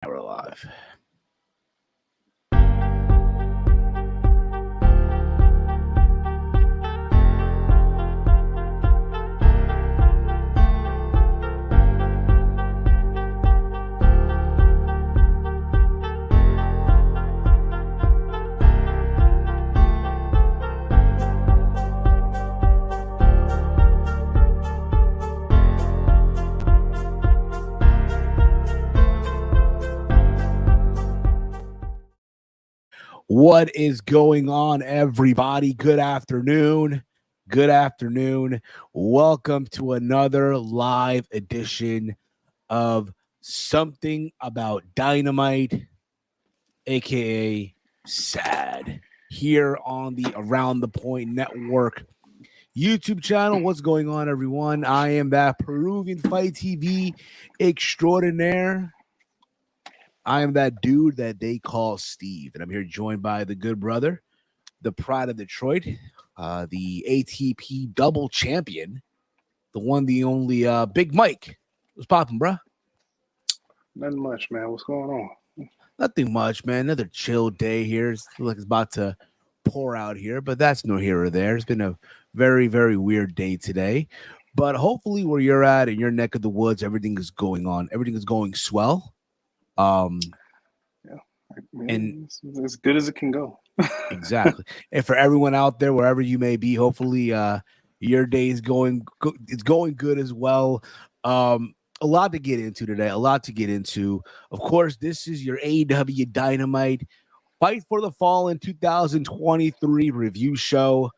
We're live. What is going on, everybody? Good afternoon. Good afternoon. Welcome to another live edition of Something About Dynamite, aka S.A.D, here on the Around the Point Network YouTube channel. What's going on, everyone? I am that Peruvian Fight TV extraordinaire. I am that dude that they call Steve, and I'm here joined by the good brother, the pride of Detroit, the ATP double champion, the one, the only, Big Mike. What's popping, bro? Nothing much, man. What's going on? Nothing much, man. Another chill day here. It feels like it's about to pour out here, but that's no here or there. It's been a very, very weird day today. But hopefully where you're at in your neck of the woods, everything is going on. Everything is going swell. And it's as good as it can go. Exactly. And for everyone out there, wherever you may be, hopefully your day is going good as well. A lot to get into today. A lot to get into. Of course, this is your AEW Dynamite Fight for the Fallen 2023 review show.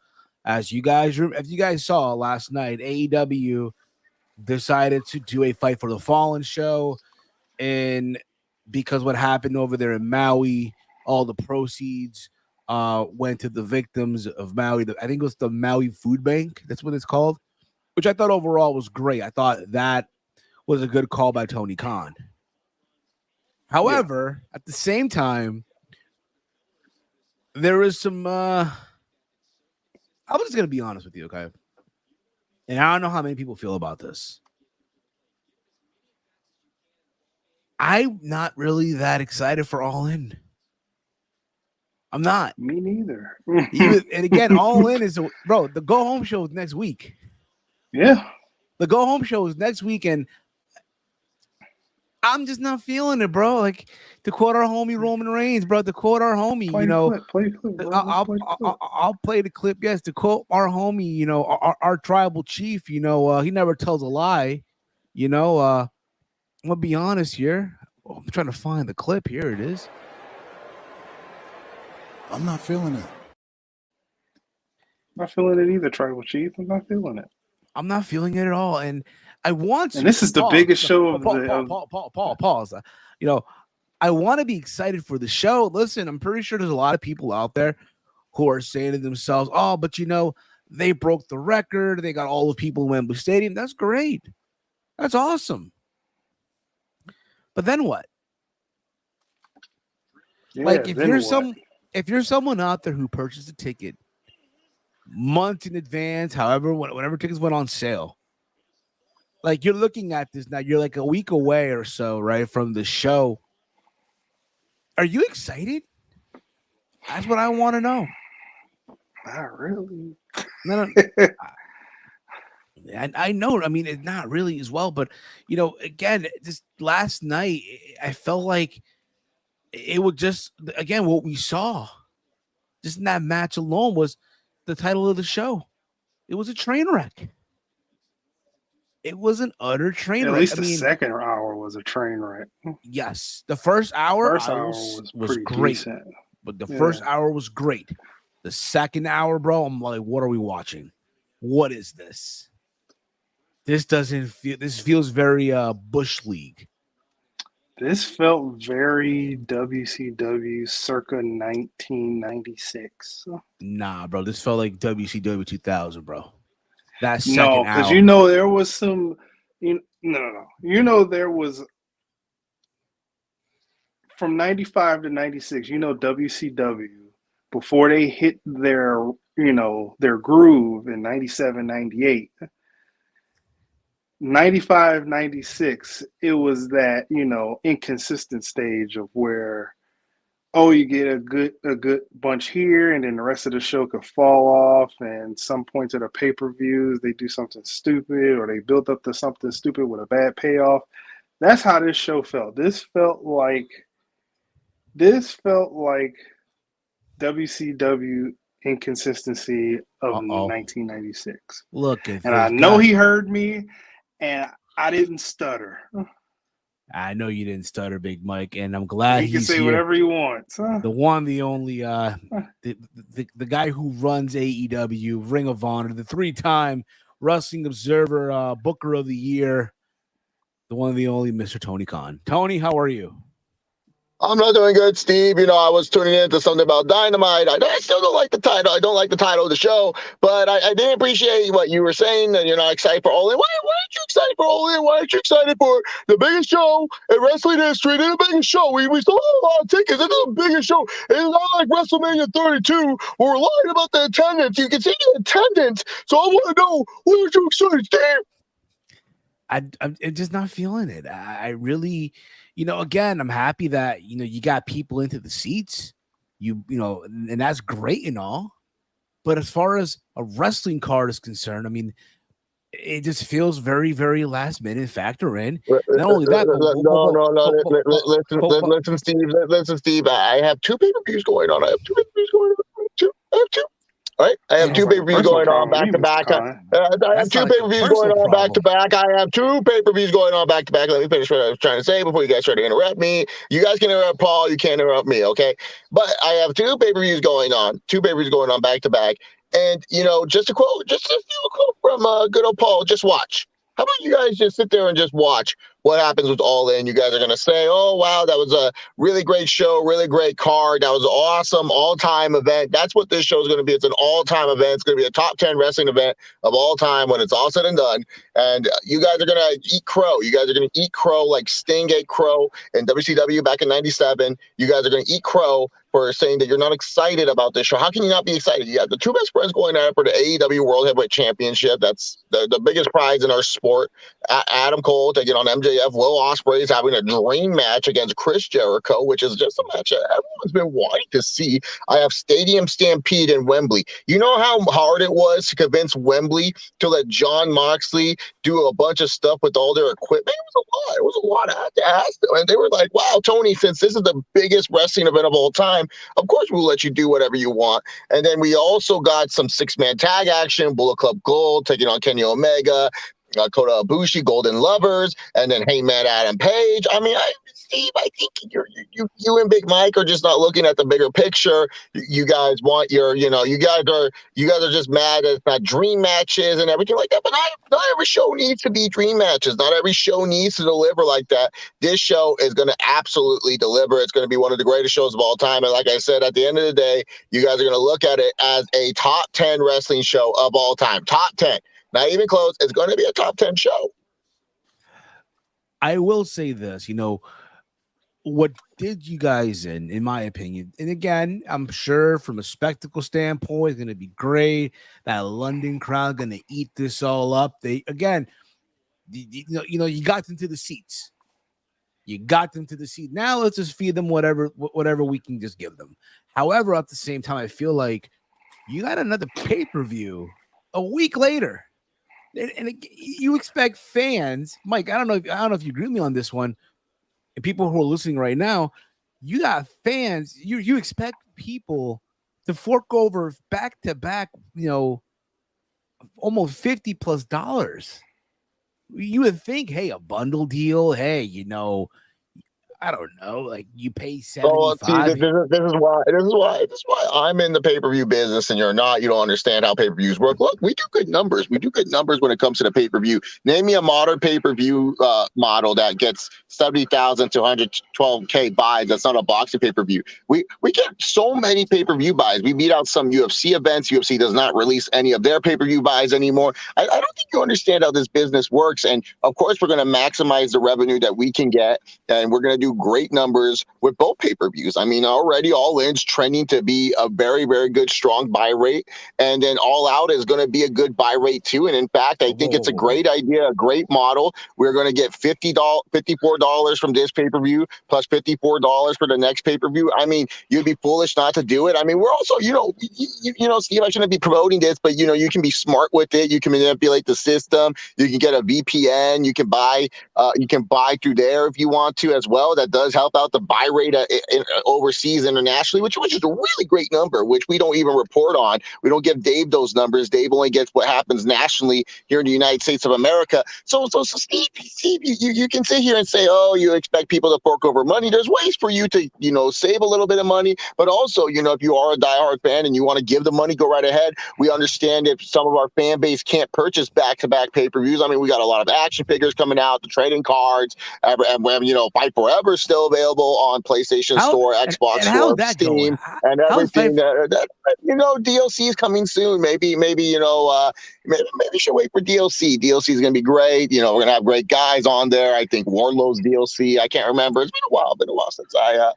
As you guys saw last night, AEW decided to do a Fight for the Fallen show, and because what happened over there in Maui, all the proceeds went to the victims of Maui. I think it was the Maui Food Bank. That's what it's called, which I thought overall was great. I thought that was a good call by Tony Khan. However, at the same time, there is some I'm just going to be honest with you, okay? And I don't know how many people feel about this. I'm not really that excited for All In. I'm not. Me neither. And again, All In is, bro, the Go Home show is next week. Yeah. The Go Home show is next week, and I'm just not feeling it, bro. Like, to quote our homie Roman Reigns, bro, to quote our homie, play the clip, I'll play the clip, yes, to quote our homie, our tribal chief, he never tells a lie, I'm going to be honest here. I'm trying to find the clip. Here it is. I'm not feeling it. Not feeling it either, Tribal Chief. I'm not feeling it. I'm not feeling it at all. And I want to. And this is the biggest show of pause. I want to be excited for the show. Listen, I'm pretty sure there's a lot of people out there who are saying to themselves, oh, but they broke the record. They got all the people in Wembley Stadium. That's great. That's awesome. But then what? Yeah, like if you're someone out there who purchased a ticket months in advance, whenever tickets went on sale, like, you're looking at this now, you're like a week away or so, right, from the show. Are you excited? That's what I want to know. Not really. No. I know. I mean, it's not really as well, but again, just last night, I felt like it was just, again, what we saw just in that match alone was the title of the show. It was a train wreck. It was an utter train wreck. At least the second hour was a train wreck. Yes, the first hour, was great, decent. But the first hour was great. The second hour, bro, I'm like, what are we watching? What is this? This feels very Bush League. This felt very WCW circa 1996. Nah, bro, this felt like WCW 2000, bro. That second hour. No, because there was some. No. There was from 95 to 96. WCW, before they hit their groove in 97, 98. 95, 96, it was that, inconsistent stage of where, oh, you get a good bunch here, and then the rest of the show could fall off. And some points of the pay-per-views, they do something stupid, or they build up to something stupid with a bad payoff. That's how this show felt. This felt like WCW inconsistency of Uh-oh. 1996. Look at And this I know guy. he heard me, and I didn't stutter. I know you didn't stutter, Big Mike, and I'm glad He can he's say here. whatever he wants. The one, the only, the guy who runs AEW, Ring of Honor, the 3-time Wrestling Observer Booker of the Year, the one, the only, Mr. Tony Khan. Tony, how are you? I'm not doing good, Steve. I was tuning into something about Dynamite. I still don't like the title. I don't like the title of the show, but I did appreciate what you were saying, that you're not excited for All In. Why aren't you excited for All In? Why aren't you excited for the biggest show in wrestling history? They're the biggest show. We still have a lot of tickets. This is the biggest show. It's not like WrestleMania 32 where we're lying about the attendance. You can see the attendance. So I want to know, why aren't you excited, Steve? I'm just not feeling it. I really, again, I'm happy that, you got people into the seats, and that's great and all. But as far as a wrestling card is concerned, I mean, it just feels very, very last minute factor in. Not only that, Listen, Steve. Listen, Steve. I have two pay-per-views going on. I have two. All right, I have two pay-per-views going on back to back. I have two pay-per-views going on back to back. I have two pay-per-views going on back to back. Let me finish what I was trying to say before you guys try to interrupt me. You guys can interrupt Paul. You can't interrupt me, okay? But I have two pay-per-views going on back to back. And just to steal a quote from good old Paul. Just watch. How about you guys just sit there and just watch what happens with All In? You guys are going to say, oh, wow, that was a really great show, really great card. That was an awesome all-time event. That's what this show is going to be. It's an all-time event. It's going to be a top 10 wrestling event of all time when it's all said and done. And you guys are going to eat crow. You guys are going to eat crow like Sting ate crow in WCW back in 97. You guys are going to eat crow for saying that you're not excited about this show. How can you not be excited? You have the two best friends going at it for the AEW World Heavyweight Championship. That's the biggest prize in our sport. Adam Cole taking on MJF. Will Ospreay is having a dream match against Chris Jericho, which is just a match that everyone's been wanting to see. I have Stadium Stampede in Wembley. You know how hard it was to convince Wembley to let John Moxley do a bunch of stuff with all their equipment? It was a lot. It was a lot. I had to ask them. And they were like, wow, Tony, since this is the biggest wrestling event of all time, of course we'll let you do whatever you want. And then we also got some 6-man tag action, Bullet Club Gold taking on Kenny Omega, Kota Ibushi, Golden Lovers, and then Heyman Adam Page. I mean, Steve, I think you and Big Mike are just not looking at the bigger picture. You guys want you guys are just mad that it's not dream matches and everything like that. But not every show needs to be dream matches. Not every show needs to deliver like that. This show is going to absolutely deliver. It's going to be one of the greatest shows of all time. And like I said, at the end of the day, you guys are going to look at it as a top 10 wrestling show of all time. Top 10. Not even close. It's going to be a top 10 show. I will say this, what did you guys in my opinion, and again, I'm sure from a spectacle standpoint, it's going to be great. That London crowd going to eat this all up. You got them to the seats. You got them to the seat. Now let's just feed them whatever we can just give them. However, at the same time, I feel like you got another pay-per-view a week later. And you expect fans, Mike, I don't know if you agree with me on this one, and people who are listening right now, you got fans, you expect people to fork over back to back, almost $50+. You would think, hey, a bundle deal, hey, I don't know, like you pay $75. This is why I'm in the pay-per-view business and you're not. You don't understand how pay-per-views work. Look, we do good numbers. We do good numbers when it comes to the pay-per-view. Name me a modern pay-per-view model that gets 70,000 to 112K buys. That's not a boxing pay-per-view. We get so many pay-per-view buys. We beat out some UFC events. UFC does not release any of their pay-per-view buys anymore. I don't think you understand how this business works. And of course, we're going to maximize the revenue that we can get, and we're going to do do great numbers with both pay-per-views. I mean, already All In's trending to be a very, very good, strong buy rate. And then All Out is going to be a good buy rate too. And in fact, I think it's a great idea, a great model. We're going to get $54 from this pay-per-view plus $54 for the next pay-per-view. I mean, you'd be foolish not to do it. I mean, we're also, Steve, I shouldn't be promoting this, but, you can be smart with it. You can manipulate the system. You can get a VPN. You can buy through there if you want to as well. That does help out the buy rate overseas internationally, which is a really great number, which we don't even report on. We don't give Dave those numbers. Dave only gets what happens nationally here in the United States of America. So Steve, you can sit here and say, oh, you expect people to fork over money. There's ways for you to, save a little bit of money, but also, if you are a diehard fan and you want to give the money, go right ahead. We understand if some of our fan base can't purchase back-to-back pay-per-views. I mean, we got a lot of action figures coming out, the trading cards, and Fight Forever is still available on PlayStation Store, Xbox Store, Steam, and everything. DLC is coming soon. Maybe you should wait for DLC. DLC is going to be great. We're going to have great guys on there. I think Warlow's DLC. I can't remember. It's been a while since I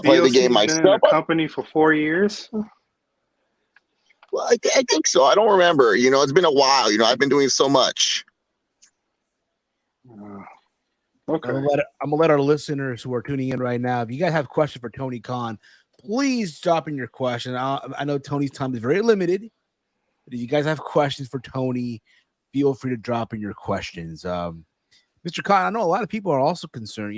played the game myself. Been in the company for 4 years. Well, I think so. I don't remember. It's been a while. I've been doing so much. Okay. I'm gonna let our listeners who are tuning in right now, if you guys have questions for Tony Khan, please drop in your question. I know Tony's time is very limited, but if you guys have questions for Tony, feel free to drop in your questions. Mr. Khan, I know a lot of people are also concerned.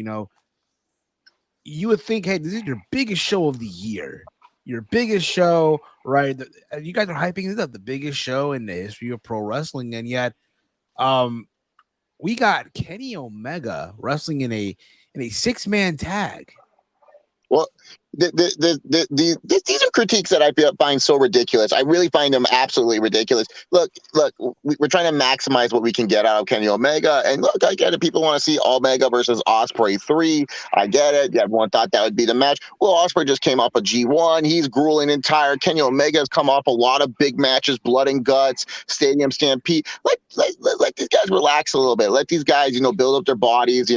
You would think, hey, this is your biggest show of the year. Your biggest show, right? You guys are hyping this up, the biggest show in the history of pro wrestling, and yet we got Kenny Omega wrestling in a 6-man tag. Well, these are critiques that I find so ridiculous. I really find them absolutely ridiculous. Look, we're trying to maximize what we can get out of Kenny Omega. And look, I get it. People want to see Omega versus Ospreay 3. I get it. Everyone thought that would be the match. Well, Ospreay just came off a G1. He's grueling and tired. Kenny Omega has come off a lot of big matches, blood and guts, stadium stampede. Let these guys relax a little bit. Let these guys, build up their bodies.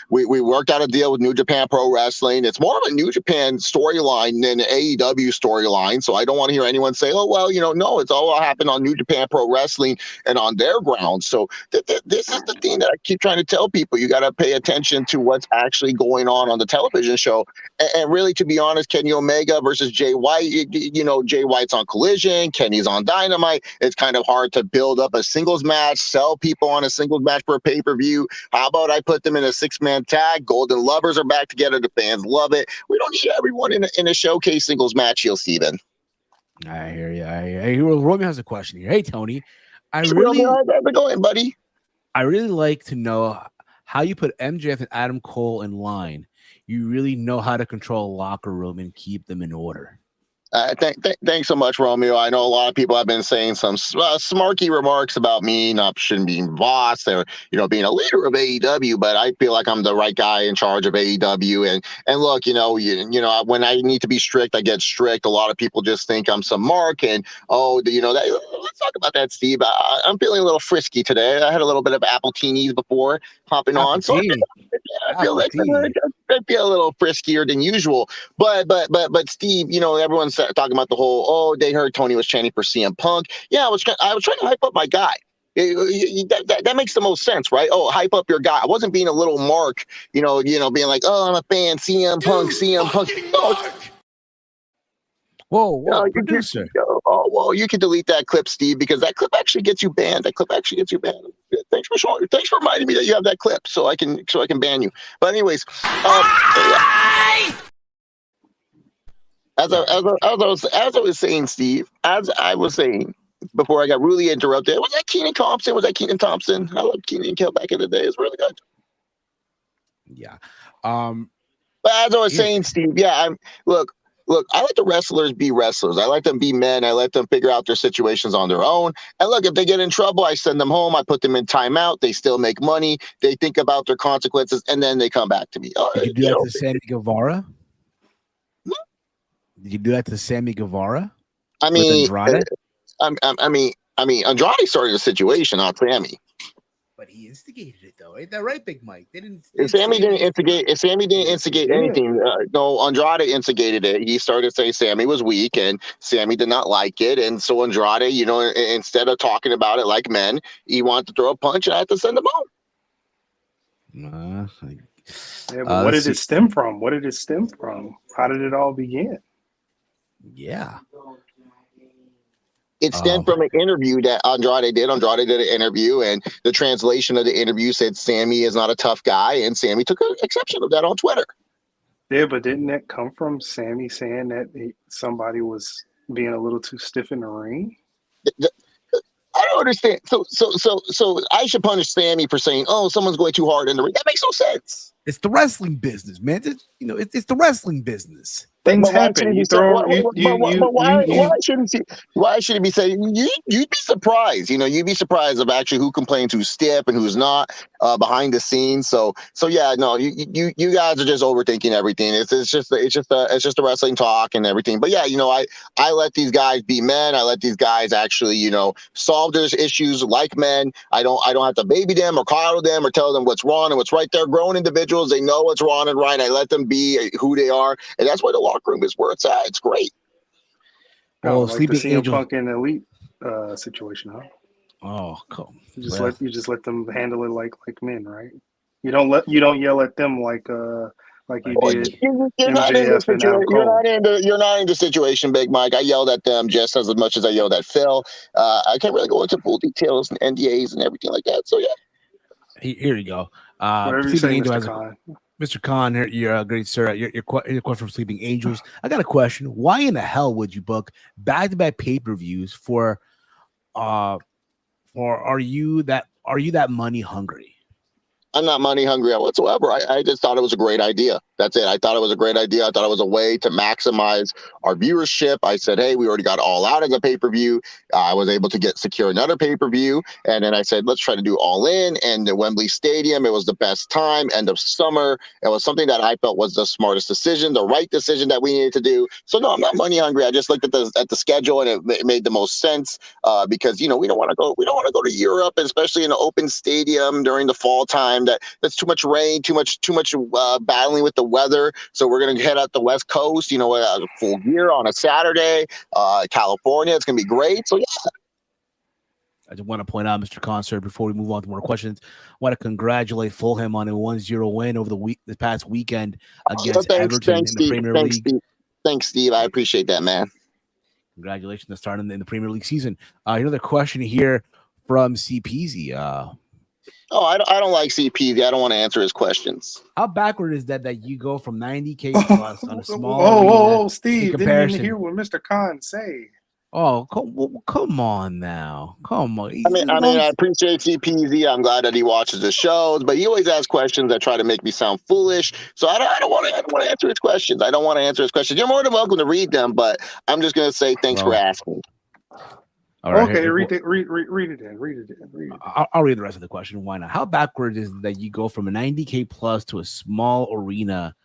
We worked out a deal with New Japan Pro Wrestling. It's more of a New Japan storyline than an AEW storyline. So I don't want to hear anyone say, oh, well, no, it's all happened on New Japan Pro Wrestling and on their grounds. So this is the thing that I keep trying to tell people. You got to pay attention to what's actually going on the television show. And really, to be honest, Kenny Omega versus Jay White, Jay White's on Collision, Kenny's on Dynamite. It's kind of hard to build up a singles match, sell people on a singles match for a pay-per-view. How about I put them in a 6-man tag? Golden Lovers are back together. The fans love it. We don't need everyone in a showcase singles match here, Steven. I hear you. Hey, Romeo has a question here. Hey, Tony. How's it going, buddy? I really like to know how you put MJF and Adam Cole in line. You really know how to control a locker room and keep them in order. Thanks so much, Romeo. I know a lot of people have been saying some smarky remarks about me not shouldn't be boss or being a leader of AEW, but I feel like I'm the right guy in charge of AEW. And look, when I need to be strict, I get strict. A lot of people just think I'm some mark, and let's talk about that, Steve. I'm feeling a little frisky today. I had a little bit of apple teenies before hopping on, so I feel a little friskier than usual. But Steve, everyone's talking about the whole, they heard Tony was chanting for CM Punk. Yeah, I was trying to hype up my guy. That makes the most sense, right? Oh, hype up your guy. I wasn't being a little mark, being like, oh, I'm a fan, CM Punk. Whoa, producer. You can delete that clip, Steve, because that clip actually gets you banned. Thanks for reminding me that you have that clip, so I can ban you. But anyways, as I was saying, Steve, as I was saying before I got really interrupted, was that Keenan Thompson? I loved Keenan Kill back in the day. It's really good. Yeah. But as I was saying, Steve, look, I let the wrestlers be wrestlers. I let them be men. I let them figure out their situations on their own. And look, if they get in trouble, I send them home. I put them in timeout. They still make money. They think about their consequences, and then they come back to me. Did you do that to Sammy Guevara? Did you do that to Sammy Guevara? I mean, Andrade started the situation, not Sammy. But he instigated it, though. Ain't that right, Big Mike? They didn't. If Didn't Sammy didn't Sammy? instigate, if Sammy didn't Yes, he instigate did. anything, no, Andrade instigated it. He started saying Sammy was weak, and Sammy did not like it, and so Andrade, instead of talking about it like men, he wanted to throw a punch, and I had to send him home. Yeah, but what did it stem from? What did it stem from? How did it all begin? Yeah. It stemmed from an interview that Andrade did. Andrade did an interview, and the translation of the interview said Sammy is not a tough guy, and Sammy took an exception of that on Twitter. Yeah, but didn't that come from Sammy saying that somebody was being a little too stiff in the ring? I don't understand. So I should punish Sammy for saying, "Oh, someone's going too hard in the ring." That makes no sense. It's the wrestling business, man. It's the wrestling business. Things happen. Why should he be saying? You'd be surprised. You'd be surprised of actually who complains, who's stiff and who's not behind the scenes. So yeah, no, you guys are just overthinking everything. It's just a wrestling talk and everything. But yeah, I let these guys be men. I let these guys actually solve their issues like men. I don't have to baby them or coddle them or tell them what's wrong and what's right. They're grown individuals. They know what's wrong and right. I let them be who they are, and that's why the locker room is where it's at. It's great. Like Sleeping the CM Angel. Punk and Elite situation, huh? Oh, cool. You just let them handle it like men, right? You don't yell at them like you did MJF and Adam Cole. You're not in the situation, Big Mike. I yelled at them just as much as I yelled at Phil. I can't really go into full details and NDAs and everything like that. So yeah. Here you go. Whatever you say, Mr. Khan. Mr. Khan, you're a great sir. Your question from Sleeping Angels. I got a question. Why in the hell would you book back-to-back pay-per-views for are you that money hungry? I'm not money hungry whatsoever. I just thought it was a great idea. That's it. I thought it was a great idea. I thought it was a way to maximize our viewership. I said, hey, we already got All Out as a pay-per-view. I was able to secure another pay-per-view. And then I said, let's try to do All In. And the Wembley Stadium, it was the best time, end of summer. It was something that I felt was the smartest decision, the right decision that we needed to do. So no, I'm not money hungry. I just looked at the schedule and it made the most sense because, we don't want to go to Europe, especially in an open stadium during the fall time. That's too much rain, too much battling with the weather. So we're gonna head out the West Coast, full gear on a Saturday. California, it's gonna be great. So yeah. I just want to point out, Mr. Concert, before we move on to more questions, I want to congratulate Fulham on a 1-0 win over the past weekend against Everton in the Premier League. Thanks, Steve. I appreciate that, man. Congratulations on starting in the Premier League season. Another question here from CPZ. I don't like CP. I don't want to answer his questions. How backward is that you go from 90K plus on a small arena Steve, didn't even hear what Mr. Khan say. Oh, come on now. Come on. I appreciate CPZ. I'm glad that he watches the shows, but he always asks questions that try to make me sound foolish. So I don't want to answer his questions. I don't want to answer his questions. You're more than welcome to read them, but I'm just going to say thanks for asking. All right, okay, read it in. I'll read the rest of the question. Why not? How backward is that you go from a 90K plus to a small arena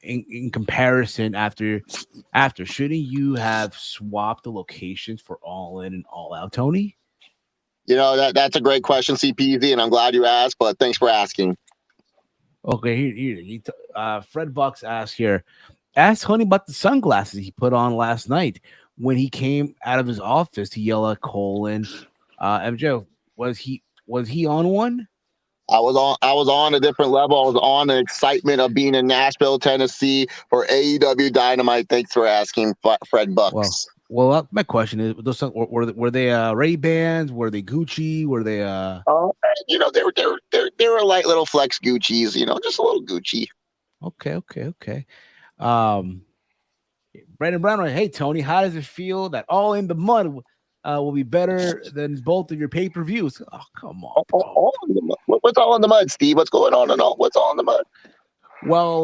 in comparison after shouldn't you have swapped the locations for All In and All Out, Tony? That's a great question, CPZ, and I'm glad you asked, but thanks for asking. Okay, Fred Bucks asked here, ask Tony about the sunglasses he put on last night when he came out of his office to yell at Cole and MJ. Was he on one? I was on a different level. I was on the excitement of being in Nashville, Tennessee for AEW Dynamite. Thanks for asking, Fred Bucks. Well, my question is, were they Ray-Bans? Were they Gucci? Were they they were light little flex Gucci's, just a little Gucci. Okay. Brandon Brown, hey Tony, how does it feel that All in the Mud will be better than both of your pay-per-views? Oh, come on. All in the mud. What's all in the mud, Steve? What's going on and all? What's all in the mud? Well,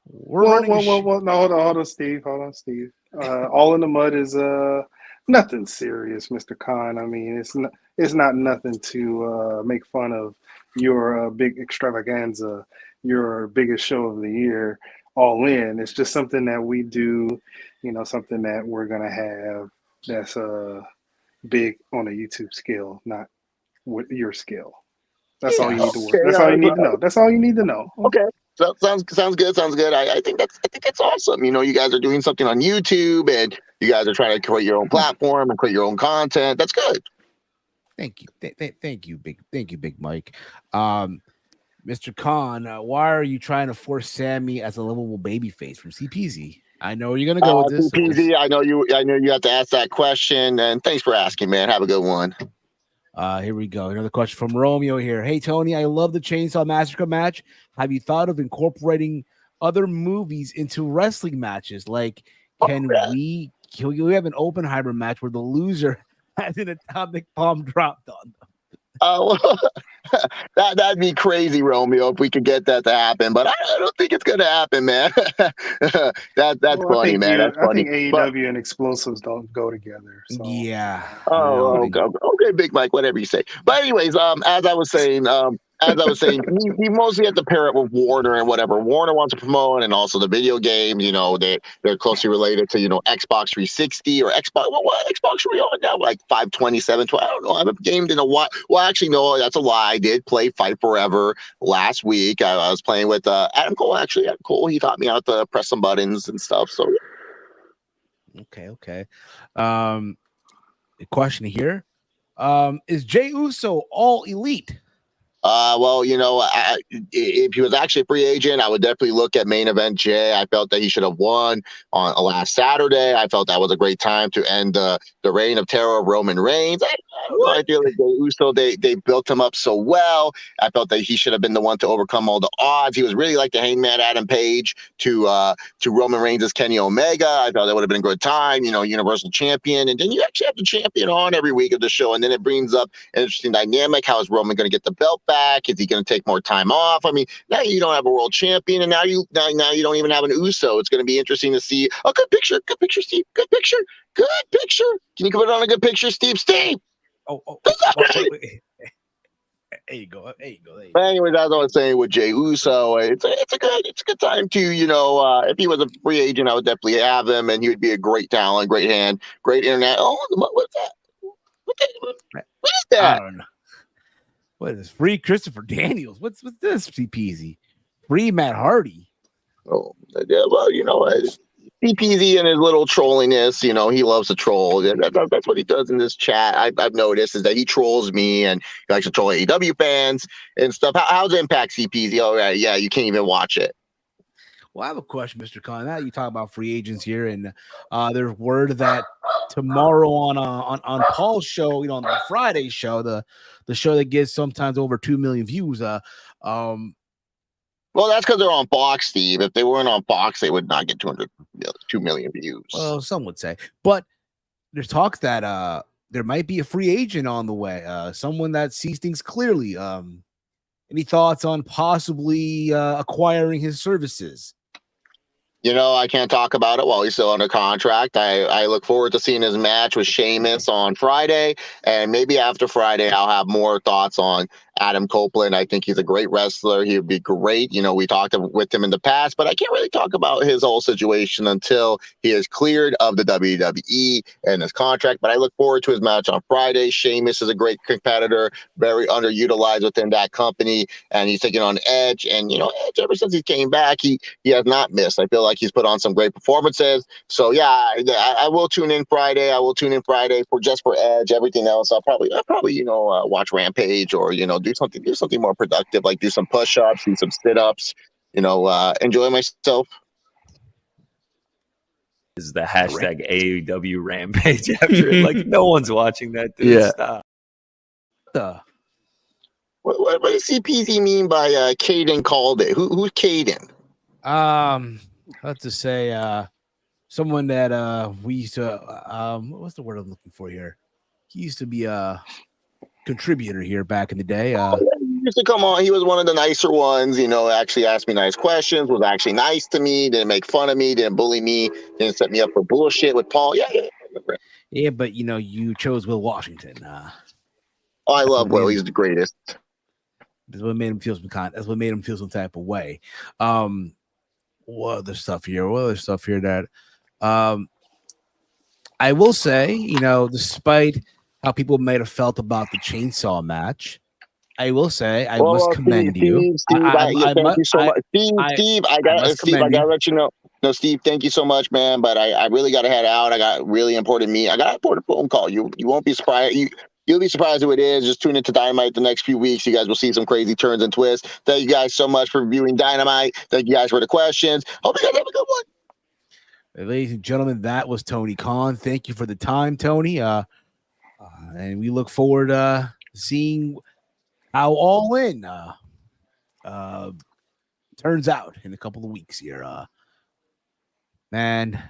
no, hold on, Steve. All in the Mud is nothing serious, Mr. Khan. I mean, it's not nothing to make fun of your big extravaganza, your biggest show of the year, All In. It's just something that we do, something that we're gonna have that's big on a YouTube scale, not with your skill. That's all you need to work. Okay, That's all you need to know. That's all you need to know. Okay. So, sounds good. I think that's awesome. You guys are doing something on YouTube, and you guys are trying to create your own platform and create your own content. That's good. Thank you, Big Mike. Mr. Khan, why are you trying to force Sammy as a lovable babyface from CPZ? I know where you're gonna go with this. CPZ, I know you have to ask that question, and thanks for asking, man. Have a good one. Here we go. Another question from Romeo here. Hey, Tony, I love the Chainsaw Massacre match. Have you thought of incorporating other movies into wrestling matches? Like, can we have an Oppenheimer match where the loser has an atomic bomb dropped on them? That'd be crazy, Romeo, if we could get that to happen. But I don't think it's gonna happen, man. That's funny, man. That's funny. I think AEW and explosives don't go together. So. Yeah. Okay, Big Mike, whatever you say. But anyways, as I was saying, he mostly had to pair it with Warner and whatever Warner wants to promote, and also the video games. They're closely related to Xbox 360 or Xbox. What Xbox are we on now? Like 520, 720? I don't know. I haven't gamed in a while. Well, actually, no, that's a lie. I did play Fight Forever last week. I was playing with Adam Cole. Actually, Adam Cole. He taught me how to press some buttons and stuff. So. Okay. The question here: is Jey Uso all elite? Well, if he was actually a free agent, I would definitely look at main event Jay. I felt that he should have won on last Saturday. I felt that was a great time to end the reign of terror of Roman Reigns. I feel like Jey Uso, they built him up so well. I felt that he should have been the one to overcome all the odds. He was really like the Hangman Adam Page to Roman Reigns' Kenny Omega. I thought that would have been a good time, Universal Champion. And then you actually have the champion on every week of the show. And then it brings up an interesting dynamic. How is Roman going to get the belt back? Is he going to take more time off? I mean, now you don't have a world champion, and now you don't even have an Uso. It's going to be interesting to see. Oh, good picture, Steve. Good picture. Can you put it on a good picture, Steve? Wait. There you go. But anyways, as I was saying with Jey Uso, it's a good time to, if he was a free agent, I would definitely have him, and he would be a great talent, great hand, great internet. Oh, what's that? What is that? I don't know. What is this? Free Christopher Daniels? What's this? CPZ? Free Matt Hardy? Oh, yeah, well, CPZ and his little trolliness, he loves to troll. That's what he does in this chat. I've noticed is that he trolls me, and he likes to troll AEW fans and stuff. How's Impact, CPZ? All right, yeah, you can't even watch it. Well, I have a question, Mr. Khan. Now you talk about free agents here, and there's word that tomorrow on Paul's show, on the Friday show, the show that gets sometimes over 2 million views. Well, that's because they're on Fox, Steve. If they weren't on Fox, they would not get 2 million views. Well, some would say, but there's talk that there might be a free agent on the way. Someone that sees things clearly. Any thoughts on possibly acquiring his services? I can't talk about it while he's still under contract. I look forward to seeing his match with Sheamus on Friday, and maybe after Friday, I'll have more thoughts on Adam Copeland. I think he's a great wrestler. He would be great. We talked with him in the past, but I can't really talk about his whole situation until he is cleared of the WWE and his contract. But I look forward to his match on Friday. Sheamus is a great competitor, very underutilized within that company, and he's taking on Edge. And, Edge, ever since he came back, he has not missed. I feel like he's put on some great performances. So, yeah, I will tune in Friday. I will tune in Friday for Edge. Everything else, I'll probably watch Rampage or, do something more productive, like do some push-ups, do some sit-ups, enjoy myself. Is the hashtag AEW Rampage after it? Like, no one's watching that, dude. Yeah. Stop. What does CPZ mean by Caden called it? Who's Caden? Let's just say someone that we used to what's the word I'm looking for here? He used to be a contributor here back in the day. He used to come on. He was one of the nicer ones, actually asked me nice questions, was actually nice to me, didn't make fun of me, didn't bully me, didn't set me up for bullshit with Paul. Yeah, but you chose Will Washington. I love Will. He's the greatest. That's what made him feel some type of way. What other stuff here that I will say, despite how people might have felt about the chainsaw match. I will say, I must commend you. Steve, thank you so much. Steve, I gotta let you know. No, Steve, thank you so much, man. But I really gotta head out. I got really important meeting. I got an important phone call. You won't be surprised. You'll be surprised who it is. Just tune into Dynamite the next few weeks. You guys will see some crazy turns and twists. Thank you guys so much for viewing Dynamite. Thank you guys for the questions. Hope you guys have a good one. Ladies and gentlemen, that was Tony Khan. Thank you for the time, Tony. And we look forward to seeing how All In turns out in a couple of weeks here. Man,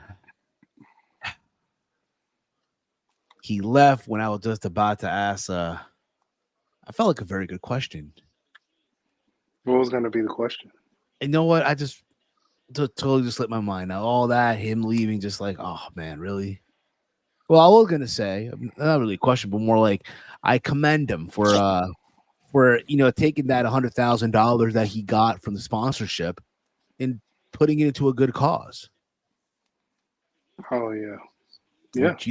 he left when I was just about to ask. I felt like a very good question. What was going to be the question? You know what? I just totally just slipped my mind. Now, all that, him leaving, just like, oh man, really? Well, I was gonna say, not really a question, but more like I commend him for taking that $100,000 that he got from the sponsorship and putting it into a good cause. Oh yeah. Which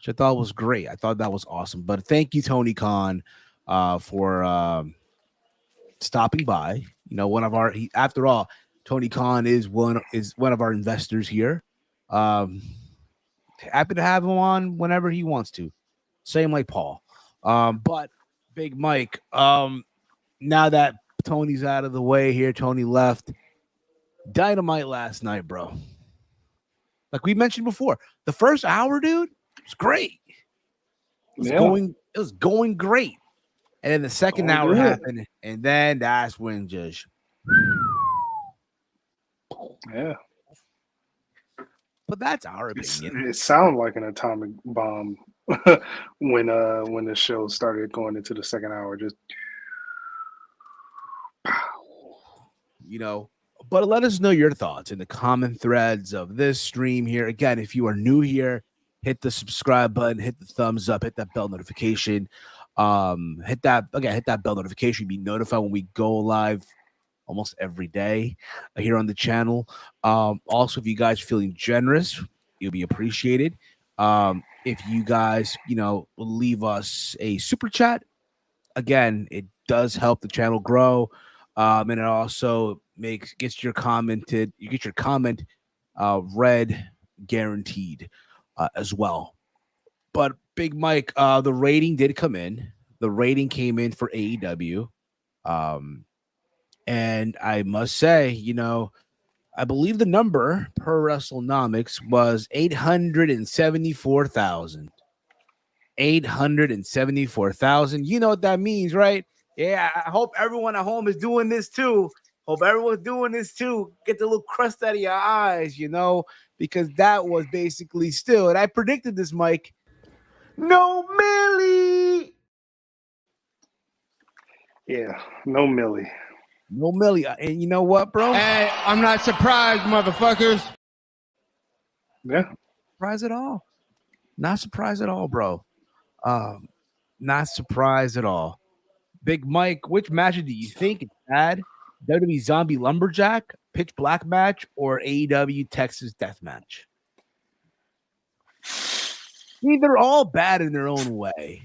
I thought was great. I thought that was awesome. But thank you, Tony Khan, for stopping by. After all, Tony Khan is one of our investors here. Happy to have him on whenever he wants to. Same like Paul. But Big Mike, now that Tony's out of the way here, Tony left. Dynamite last night, bro. Like we mentioned before, the first hour, dude, was great. It was going great. And then the second hour happened, and then that's when just But that's our opinion. It sounded like an atomic bomb when the show started going into the second hour. Just But let us know your thoughts in the comment threads of this stream here. Again, if you are new here, hit the subscribe button, hit the thumbs up, hit that bell notification. Hit that bell notification. Be notified when we go live almost every day here on the channel. Also, if you guys are feeling generous, you'll be appreciated. If you guys, leave us a super chat, again, it does help the channel grow. And it also gets your comment read guaranteed as well. But Big Mike, the rating did come in. The rating came in for AEW. And I must say, I believe the number per WrestleNomics was 874,000. 874,000. You know what that means, right? Yeah, I hope everyone at home is doing this too. Hope everyone's doing this too. Get the little crust out of your eyes, because that was basically still, and I predicted this, Mike. No Millie. Yeah, no Millie. No Millie. And you know what, bro? Hey, I'm not surprised, motherfuckers. Yeah. Surprised at all. Not surprised at all, bro. Not surprised at all. Big Mike, which match do you think it's bad? WWE Zombie Lumberjack, Pitch Black match, or AEW Texas Death Match? They're all bad in their own way.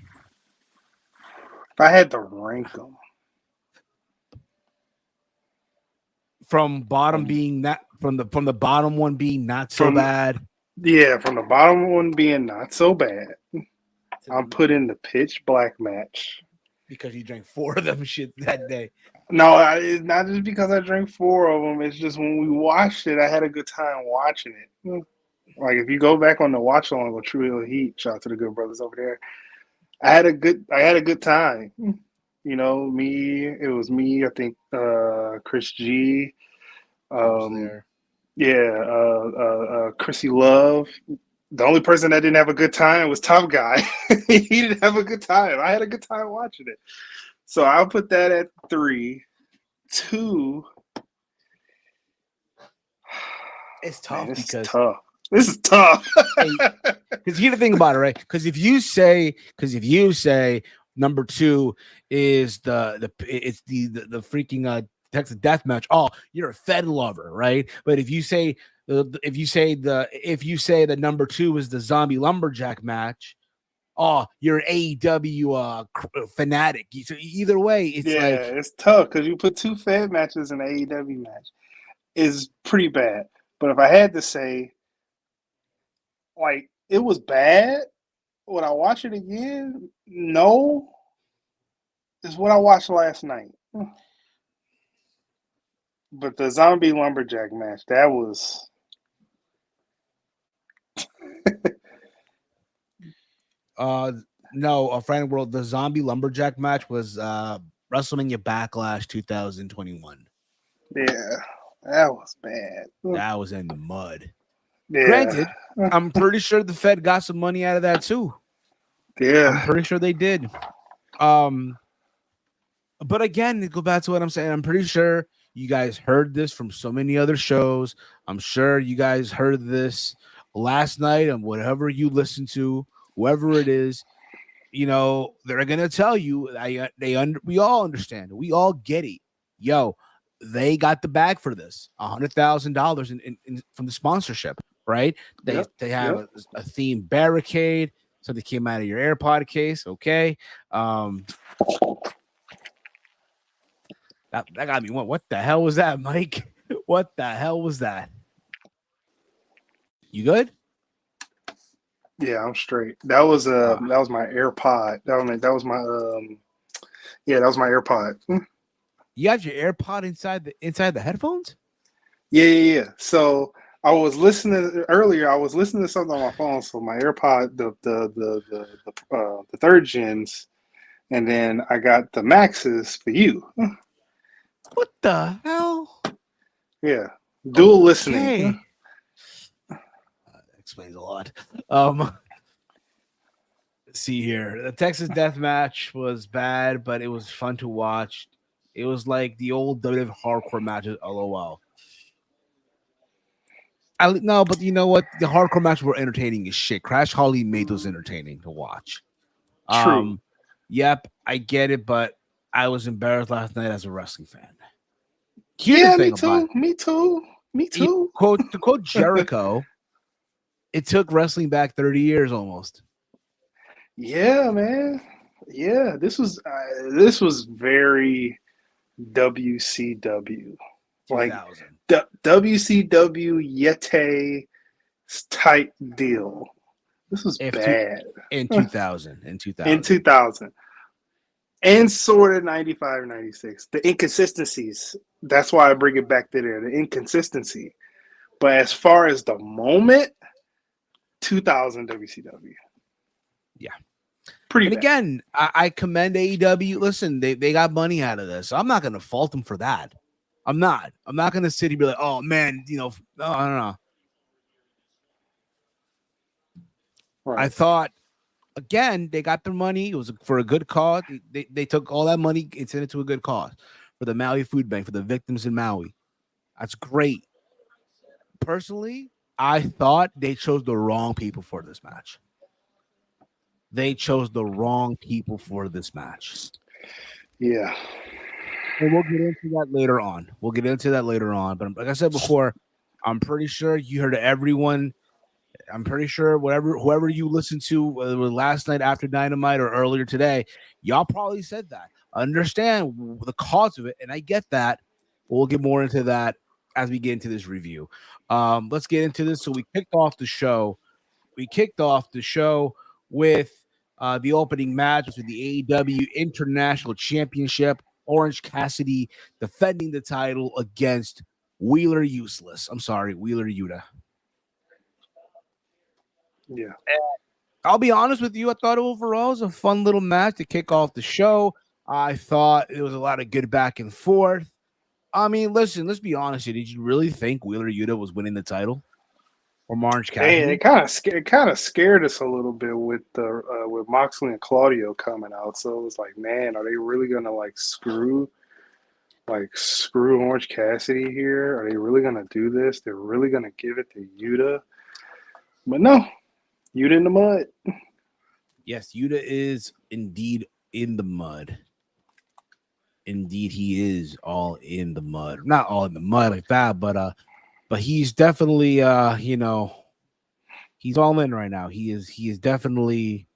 If I had to rank them, from bottom being not from the bottom one being not so bad. Yeah, from the bottom one being not so bad. I'm putting the Pitch Black match. Because you drank 4 of them shit that day. No, it's not just because I drank 4 of them. It's just when we watched it, I had a good time watching it. Like if you go back on the watch along with True Hill Heat, shout out to the good brothers over there. I had a good time. It was me, I think Chris G. Chrissy Love. The only person that didn't have a good time was Top Guy. He didn't have a good time. I had a good time watching it. So I'll put that at 3. 2. It's tough. This is tough. Because here's the thing about it, right? Because if you say number 2 is the freaking Texas Death Match, oh, you're a Fed lover, right? But if you say the number 2 is the Zombie Lumberjack match, oh, you're an AEW fanatic. So either way, it's it's tough because you put two Fed matches in an AEW match is pretty bad. But if I had to say, like, it was bad, would I watch it again? No. It's what I watched last night. But the Zombie Lumberjack match, that was no, a friend world. The Zombie Lumberjack match was WrestleMania Backlash 2021. Yeah, that was bad. That was in the mud. Yeah. Granted, I'm pretty sure the Fed got some money out of that too. Yeah, I'm pretty sure they did. But again, to go back to what I'm saying, I'm pretty sure you guys heard this from so many other shows. I'm sure you guys heard this last night and whatever you listen to, whoever it is, you know, they're gonna tell you. We all understand. We all get it. Yo, they got the bag for this, $100,000 in from the sponsorship, right? They have a theme barricade. Something came out of your AirPod case, okay? That got me. What the hell was that, Mike? What the hell was that? You good? Yeah, I'm straight. That was my AirPod. That was my AirPod. You have your AirPod inside the headphones? Yeah. So I was listening earlier. I was listening to something on my phone. So my AirPod, the third gens, and then I got the Maxes for you. What the hell? Yeah, dual listening. Explains a lot. Let's see here. The Texas Death Match was bad, but it was fun to watch. It was like the old WWE hardcore matches. LOL. No, but you know what? The hardcore matches were entertaining as shit. Crash Holly made those entertaining to watch. True. Yep, I get it, but I was embarrassed last night as a wrestling fan. Me too. To quote Jericho, it took wrestling back 30 years almost. Yeah, man. Yeah, this was very WCW, like WCW Yeti type deal. This was bad in 2000. In 2000. And sort of 95, 96. The inconsistencies. That's why I bring it back to there. The inconsistency. But as far as the moment, 2000 WCW. Yeah. Pretty and bad. Again, I commend AEW. Listen, they got money out of this. I'm not going to fault them for that. I'm not going to sit here and be like, oh, man, no. Right. I thought, again, they got their money. It was for a good cause. They took all that money and sent it to a good cause for the Maui Food Bank, for the victims in Maui. That's great. Personally, I thought they chose the wrong people for this match. They chose the wrong people for this match. Yeah. And we'll get into that later on. But like I said before, I'm pretty sure you heard everyone. I'm pretty sure whoever you listened to last night after Dynamite or earlier today, y'all probably said that. Understand the cause of it, and I get that. We'll get more into that as we get into this review. Let's get into this. So we kicked off the show with the opening match with the AEW International Championship. Orange Cassidy defending the title against Wheeler Yuta. Yeah. I'll be honest with you. I thought overall it was a fun little match to kick off the show. I thought it was a lot of good back and forth. I mean, listen, let's be honest here. Did you really think Wheeler Yuta was winning the title? Or Orange Cassidy? Man, it kind of scared us a little bit with Moxley and Claudio coming out. So it was like, man, are they really gonna screw Orange Cassidy here? Are they really gonna do this? They're really gonna give it to Yuta? But no, Yuta in the mud. Yes, Yuta is indeed in the mud. Indeed, he is all in the mud. Not all in the mud like that, but he's definitely he's all in right now. He is definitely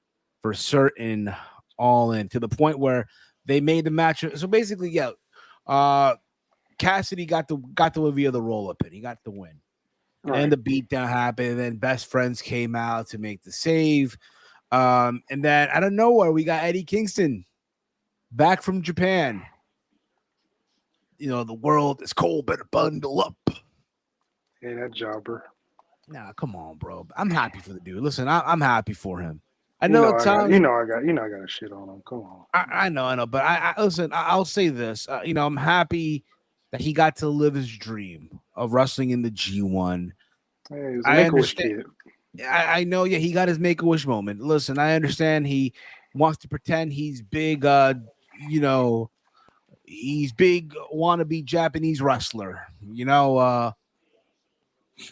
for certain All In, to the point where they made the match. So basically, Cassidy got the win via the roll up pin. He got the win. Right. And the beatdown happened. And then Best Friends came out to make the save. And then out of nowhere, we got Eddie Kingston back from Japan. You know, the world is cold, better bundle up. Yeah, that jobber. Nah, come on, bro. I'm happy for the dude. Listen, I'm happy for him. I I got a shit on him. Come on. I know. But I listen. I'll say this. I'm happy that he got to live his dream of wrestling in the G1. Hey, he's a Make-A-Wish kid. I know. Yeah, he got his Make-A-Wish moment. Listen, I understand he wants to pretend he's big. He's big wannabe Japanese wrestler.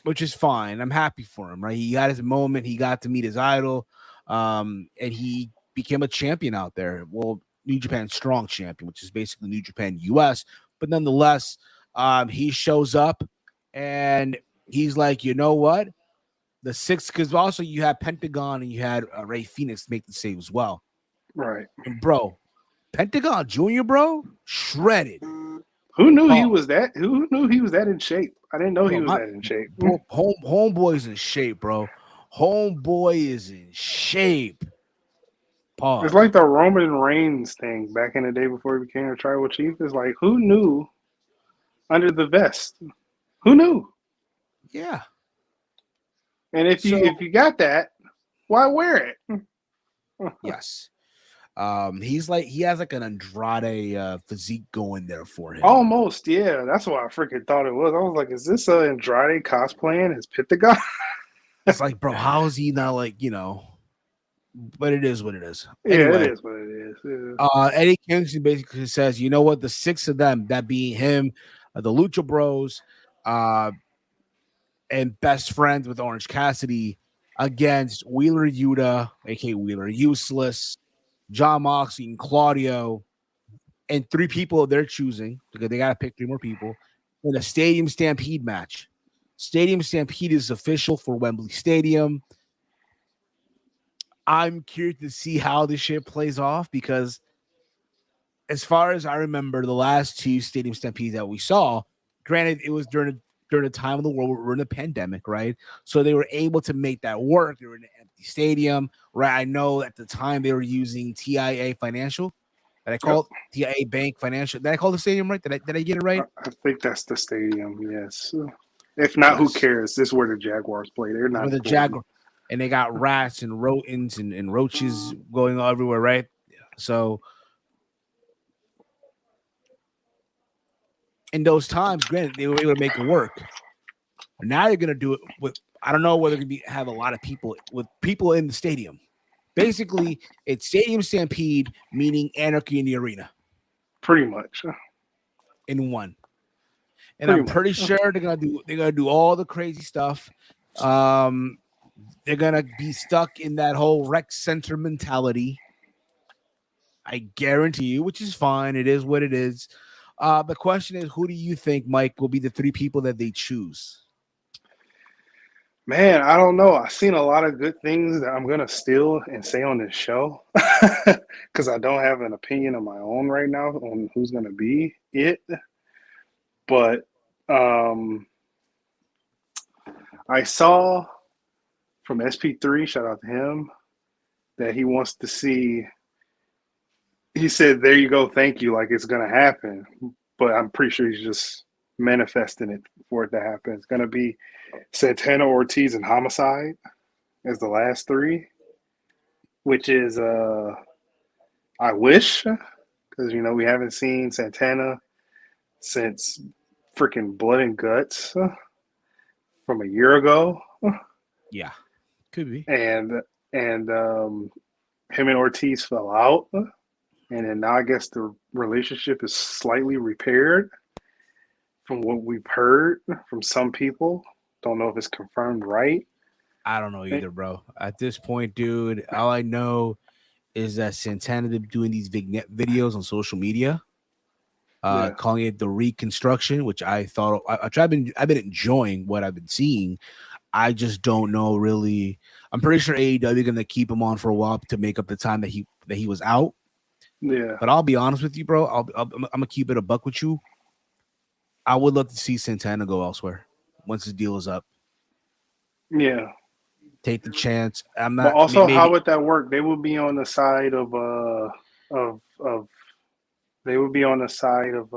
Which is fine. I'm happy for him, right? He got his moment. He got to meet his idol, and he became a champion out there. Well, New Japan Strong champion, which is basically New Japan US. But nonetheless, he shows up, and he's like, you know what? The sixth, because also you had Pentagon and you had Ray Phoenix make the save as well. Right. And bro, Pentagon Jr., bro, shredded. Who knew he was that? Who knew he was that in shape? I didn't know he was that in shape. Homeboy's in shape, bro. Homeboy is in shape. Pause. It's like the Roman Reigns thing back in the day before he became a tribal chief. It's like, who knew under the vest? Who knew? Yeah. And if you got that, why wear it? Yes. He has like an Andrade physique going there for him. Almost, yeah. That's what I freaking thought it was. I was like, is this Andrade cosplaying as Pentagon? It's like, bro, how is he not like, but it is what it is. Anyway, yeah, it is what it is. Yeah. Eddie Kingston basically says, you know what, the six of them, that being him, the Lucha Bros, and Best Friends with Orange Cassidy against Wheeler Yuta, aka Wheeler Useless, John Moxley, and Claudio, and three people of their choosing, because they got to pick three more people, in a Stadium Stampede match. Stadium Stampede is official for Wembley Stadium. I'm curious to see how this shit plays off, because as far as I remember, the last two Stadium Stampedes that we saw, granted, it was during the time of the world, we're in a pandemic, right? So they were able to make that work. They were in an empty stadium, right? I know at the time they were using TIA Financial. Did I call it TIA Bank Financial? Did I call the stadium right? Did I get it right? I think that's the stadium, yes. If not, who cares? This is where the Jaguars play. They're not the Jaguars. And they got rats and rodents and roaches going everywhere, right? So in those times, granted, they were able to make it work. Now you're gonna do it with, I don't know whether it's gonna have a lot of people in the stadium. Basically, it's Stadium Stampede, meaning anarchy in the arena. Pretty much. In one. And I'm pretty sure they're gonna do all the crazy stuff. They're gonna be stuck in that whole rec center mentality. I guarantee you, which is fine. It is what it is. The question is, who do you think, Mike, will be the three people that they choose? Man, I don't know. I've seen a lot of good things that I'm going to steal and say on this show because I don't have an opinion of my own right now on who's going to be it. But I saw from SP3, shout out to him, that he wants to see. He said, there you go, thank you, like it's going to happen. But I'm pretty sure he's just manifesting it for it to happen. It's going to be Santana, Ortiz, and Homicide as the last three, which is, I wish, because, we haven't seen Santana since freaking Blood and Guts from a year ago. Yeah, could be. And him and Ortiz fell out. And then now I guess the relationship is slightly repaired from what we've heard from some people. Don't know if it's confirmed right. I don't know either, bro. At this point, dude, all I know is that Santana is doing these vignette videos on social media, calling it the reconstruction, which I thought I've been enjoying what I've been seeing. I just don't know really. I'm pretty sure AEW going to keep him on for a while to make up the time that he was out. Yeah. But I'll be honest with you, bro. I'm gonna keep it a buck with you. I would love to see Santana go elsewhere once his deal is up. Yeah. Take the chance. I'm But not. also, Maybe. how would that work? They would be on the side of they would be on the side of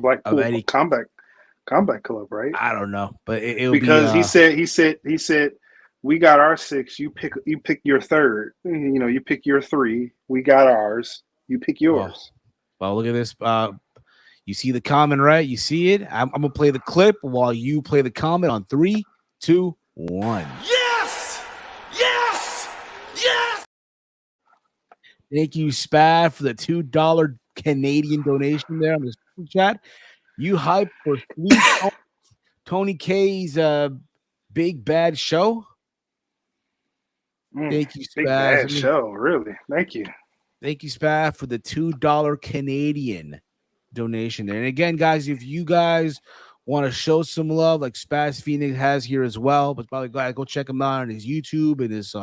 Blackpool Eddie. Combat Club, right? I don't know, but it'll Because be. he said we got our 6. You pick your third. You pick your 3. We got ours. You pick yours. Well, look at this. You see the comment, right? You see it. I'm gonna play the clip while you play the comment on 3, 2, 1. Yes! Yes! Yes! Thank you, SPAD, for the $2 Canadian donation there on the super chat. You hype for Tony K's big bad show? Thank you, Big Spaz. bad show, really. Thank you. Thank you, Spaz, for the $2 Canadian donation there. And again, guys, if you guys want to show some love, like Spaz Phoenix has here as well, but probably go check him out on his YouTube and his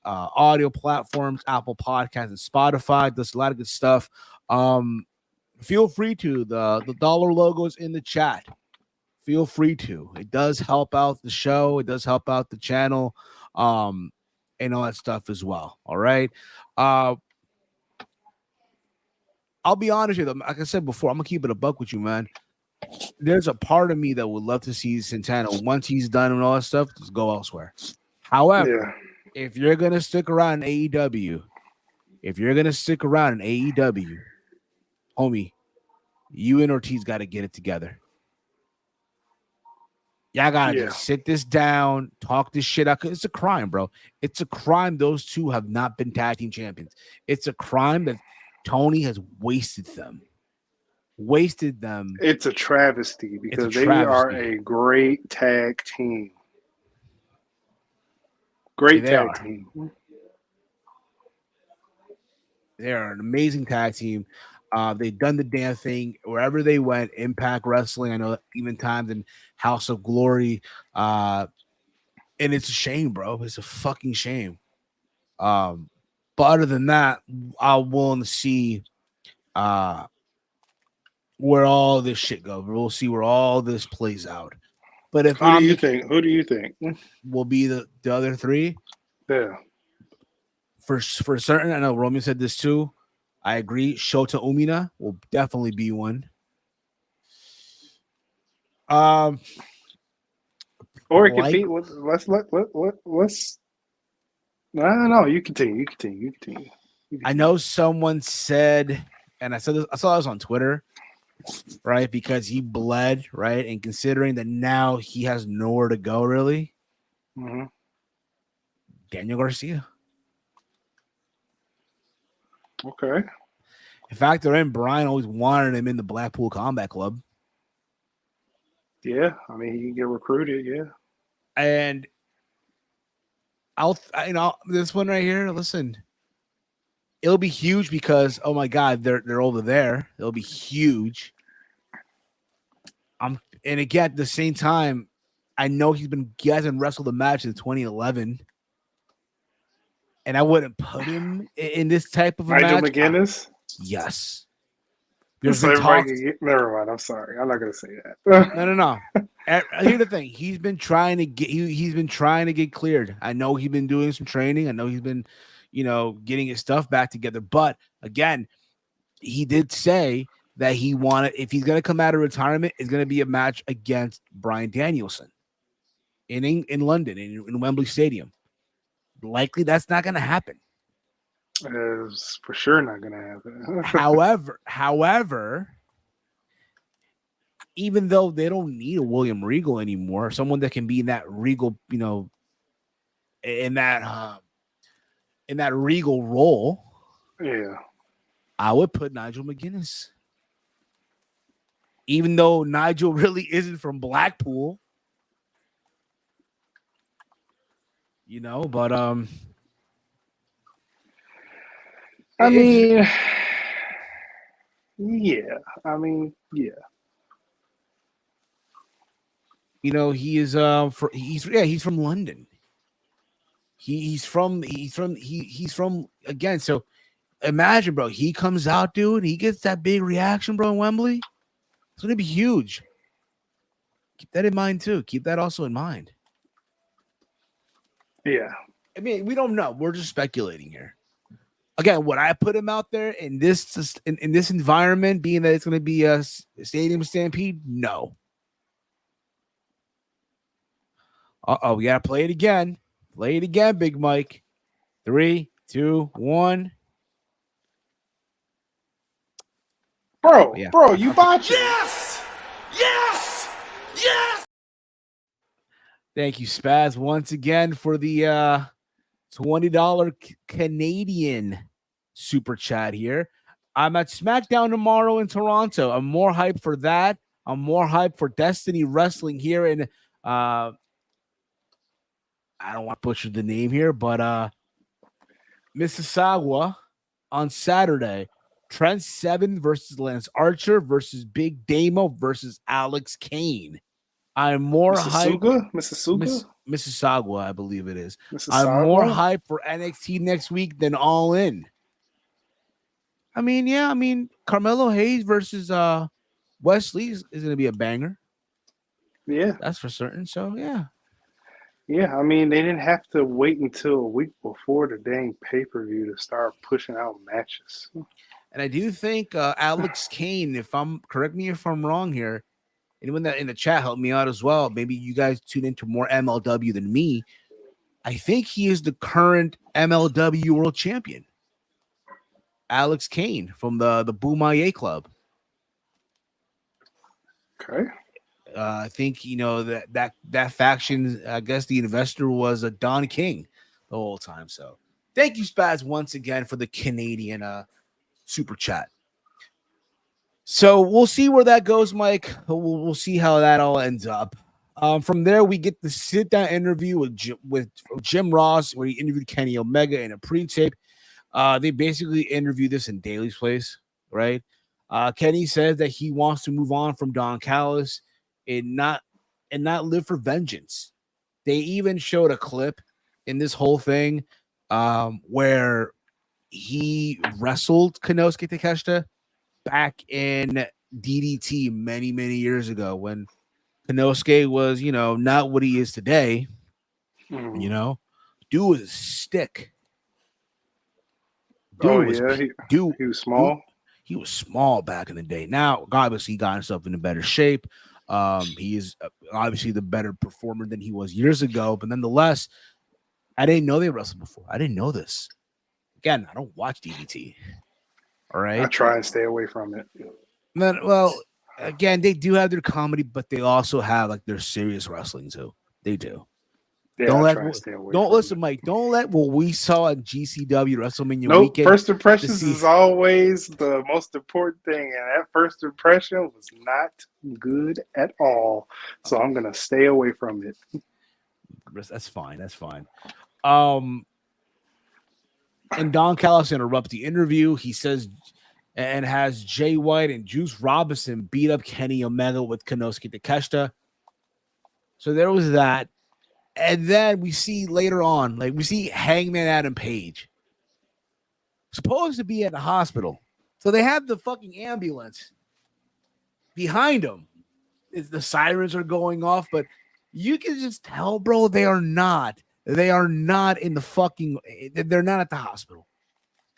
audio platforms, Apple Podcasts and Spotify. Does a lot of good stuff. Feel free to the dollar logos in the chat. Feel free to. It does help out the show. It does help out the channel, and all that stuff as well. All right. I'll be honest with you. Like I said before, I'm gonna keep it a buck with you, man. There's a part of me that would love to see Santana once he's done and all that stuff, just go elsewhere. However, if you're gonna stick around in AEW, homie, you and Ortiz got to get it together. Y'all gotta just sit this down, talk this shit out. It's a crime, bro. It's a crime those two have not been tag team champions. It's a crime that Tony has wasted them. It's a travesty because they are a great tag team. Great tag team. They are an amazing tag team. They've done the damn thing wherever they went. Impact Wrestling, I know, even times in House of Glory. And it's a shame, bro. It's a fucking shame. But other than that, I'm willing to see where all this shit goes. We'll see where all this plays out. But if Who do you think will be the other 3? Yeah. For certain, I know Roman said this too. I agree. Shota Umina will definitely be one. Or it could be. Let's. I don't know. You continue. I know someone said, and I saw this on Twitter, right? Because he bled, right? And considering that now he has nowhere to go, really. Mm-hmm. Daniel Garcia. Okay. In fact, Brian always wanted him in the Blackpool Combat Club. Yeah, I mean, he can get recruited. Yeah, and this one right here. Listen, it'll be huge because oh my god, they're over there. It'll be huge. And again, at the same time, I know he hasn't wrestled a match in 2011. And I wouldn't put him in this type of a Nigel match. McGuinness? Yes. Never mind. I'm sorry. I'm not going to say that. No. Here's the thing. He's been trying to get cleared. I know he's been doing some training. I know he's been, getting his stuff back together. But again, he did say that he wanted, if he's going to come out of retirement, it's going to be a match against Bryan Danielson in London, in Wembley Stadium. Likely that's not going to happen. It's for sure not going to happen. However, even though they don't need a William Regal anymore, someone that can be in that Regal, in that Regal role, yeah, I would put Nigel McGuinness. Even though Nigel really isn't from Blackpool, but I mean, yeah. You know, he is he's from London. He's from again. So imagine, bro, he comes out, dude, he gets that big reaction, bro, in Wembley. It's gonna be huge. Keep that in mind too. Keep that also in mind. Yeah. I mean, we don't know. We're just speculating here. Again, would I put him out there in this environment, being that it's going to be a stadium stampede? No. We got to play it again. Play it again, Big Mike. 3, 2, 1. Bro, Yeah. you botching. Yes! Yes! Yes! Thank you, Spaz, once again for the $20 Canadian super chat here. I'm at SmackDown tomorrow in Toronto. I'm more hyped for that. I'm more hyped for Destiny Wrestling here in I don't want to butcher the name here, but Mississauga on Saturday. Trent Seven versus Lance Archer versus Big Damo versus Alex Kane. I'm more hyped. Mississauga, I believe it is. I'm more hyped for NXT next week than All In. I mean, Carmelo Hayes versus Wesley is going to be a banger. Yeah. That's for certain. So, yeah. Yeah, I mean, they didn't have to wait until a week before the dang pay-per-view to start pushing out matches. And I do think Alex Kane, correct me if I'm wrong here, anyone that in the chat helped me out as well. Maybe you guys tune into more MLW than me. I think he is the current MLW world champion. Alex Kane from the Boumaye Club. Okay. I think that faction. I guess the investor was Don King the whole time. So thank you, Spaz, once again for the Canadian super chat. So we'll see where that goes, Mike. We'll see how that all ends up. From there, we get the sit-down interview with Jim Ross, where he interviewed Kenny Omega in a pre-tape. They basically interviewed this in Daly's place, right? Kenny says that he wants to move on from Don Callis and not live for vengeance. They even showed a clip in this whole thing where he wrestled Konosuke Takeshita back in DDT many, many years ago when Konosuke was, not what he is today. Dude was a stick. He was small. He was small back in the day. Now, obviously, he got himself into better shape. He is obviously the better performer than he was years ago. But nonetheless, I didn't know they wrestled before. I didn't know this. Again, I don't watch DDT. All right. I try and stay away from it. Then, well, again, they do have their comedy, but they also have like their serious wrestling too. They do. Yeah, don't listen, Mike. Don't let what we saw at GCW WrestleMania weekend. First impressions is always the most important thing, and that first impression was not good at all. So I'm gonna stay away from it. That's fine. And Don Callis interrupts the interview. He says and has Jay White and Juice Robinson beat up Kenny Omega with Konosuke Takeshita. So there was that. And then we see later on, we see Hangman Adam Page supposed to be at the hospital. So they have the fucking ambulance behind him. The sirens are going off, but you can just tell, bro, they are not in the fucking, they're not at the hospital.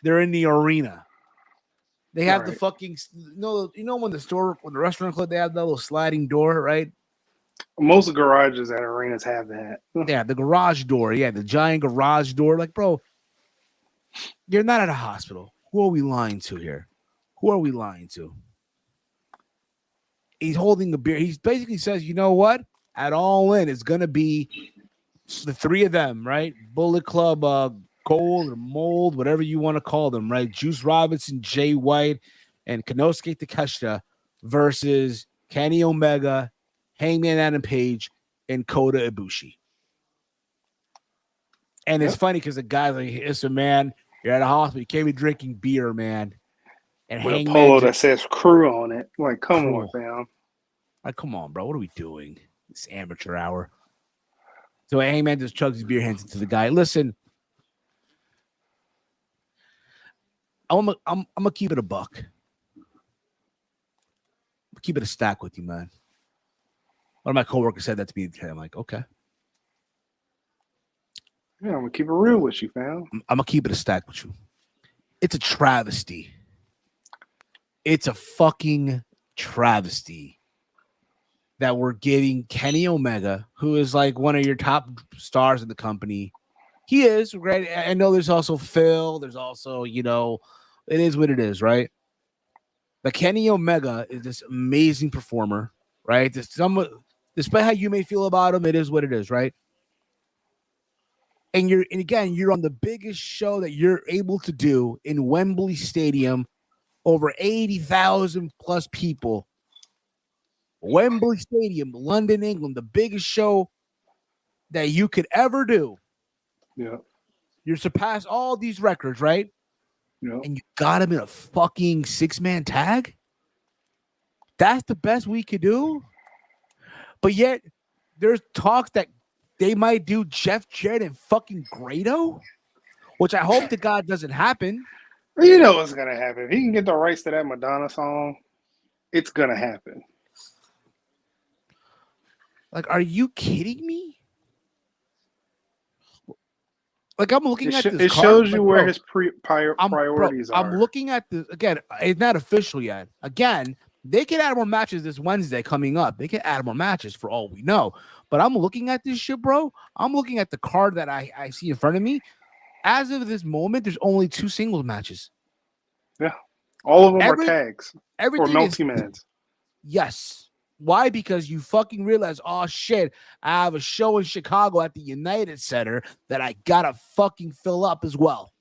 They're in the arena. They have the fucking, when the restaurant club, they have that little sliding door, right? Most garages at arenas have that. Yeah, the garage door. Yeah, the giant garage door. Like, bro, you're not at a hospital. Who are we lying to here? Who are we lying to? He's holding a beer. He basically says, you know what? At All In, it's going to be the three of them, right? Bullet Club, Gold or Mold, whatever you want to call them, right? Juice Robinson, Jay White, and Konosuke Takeshita versus Kenny Omega, Hangman Adam Page, and Kota Ibushi. And it's funny because the guy's like, listen, man, you're at a hospital. You can't be drinking beer, man. And with Hangman a polo that says crew on it. Like, come on, fam. Like, come on, bro. What are we doing? This amateur hour. So Hangman just chugs his beer, hands it to the guy. Listen, I'm gonna keep it a buck. Keep it a stack with you, man. One of my coworkers said that to me today. I'm like, okay. Yeah, I'm gonna keep it real with you, fam. I'm gonna keep it a stack with you. It's a travesty. It's a fucking travesty that we're getting Kenny Omega, who is like one of your top stars in the company. He is, right? I know there's also Phil. There's also, it is what it is, right? But Kenny Omega is this amazing performer, right? Despite how you may feel about him, it is what it is, right? And you're on the biggest show that you're able to do in Wembley Stadium, over 80,000 plus people. Wembley Stadium, London, England, the biggest show that you could ever do. Yeah. You surpass all these records, right? Yeah. And you got him in a fucking 6-man tag? That's the best we could do? But yet, there's talks that they might do Jeff Jarrett and fucking Grado, which I hope to God doesn't happen. You know what's gonna happen. If he can get the rights to that Madonna song, it's gonna happen. Like, are you kidding me? Like, I'm looking at this. It shows you where his priorities are. I'm looking at this again. It's not official yet. Again, they can add more matches this Wednesday coming up. They can add more matches for all we know. But I'm looking at this shit, bro. I'm looking at the card that I see in front of me. As of this moment, there's only 2 singles matches. Yeah. All of them are tags. Everything or multi-mans. Yes. Why? Because you fucking realize, oh shit, I have a show in Chicago at the United Center that I gotta fucking fill up as well.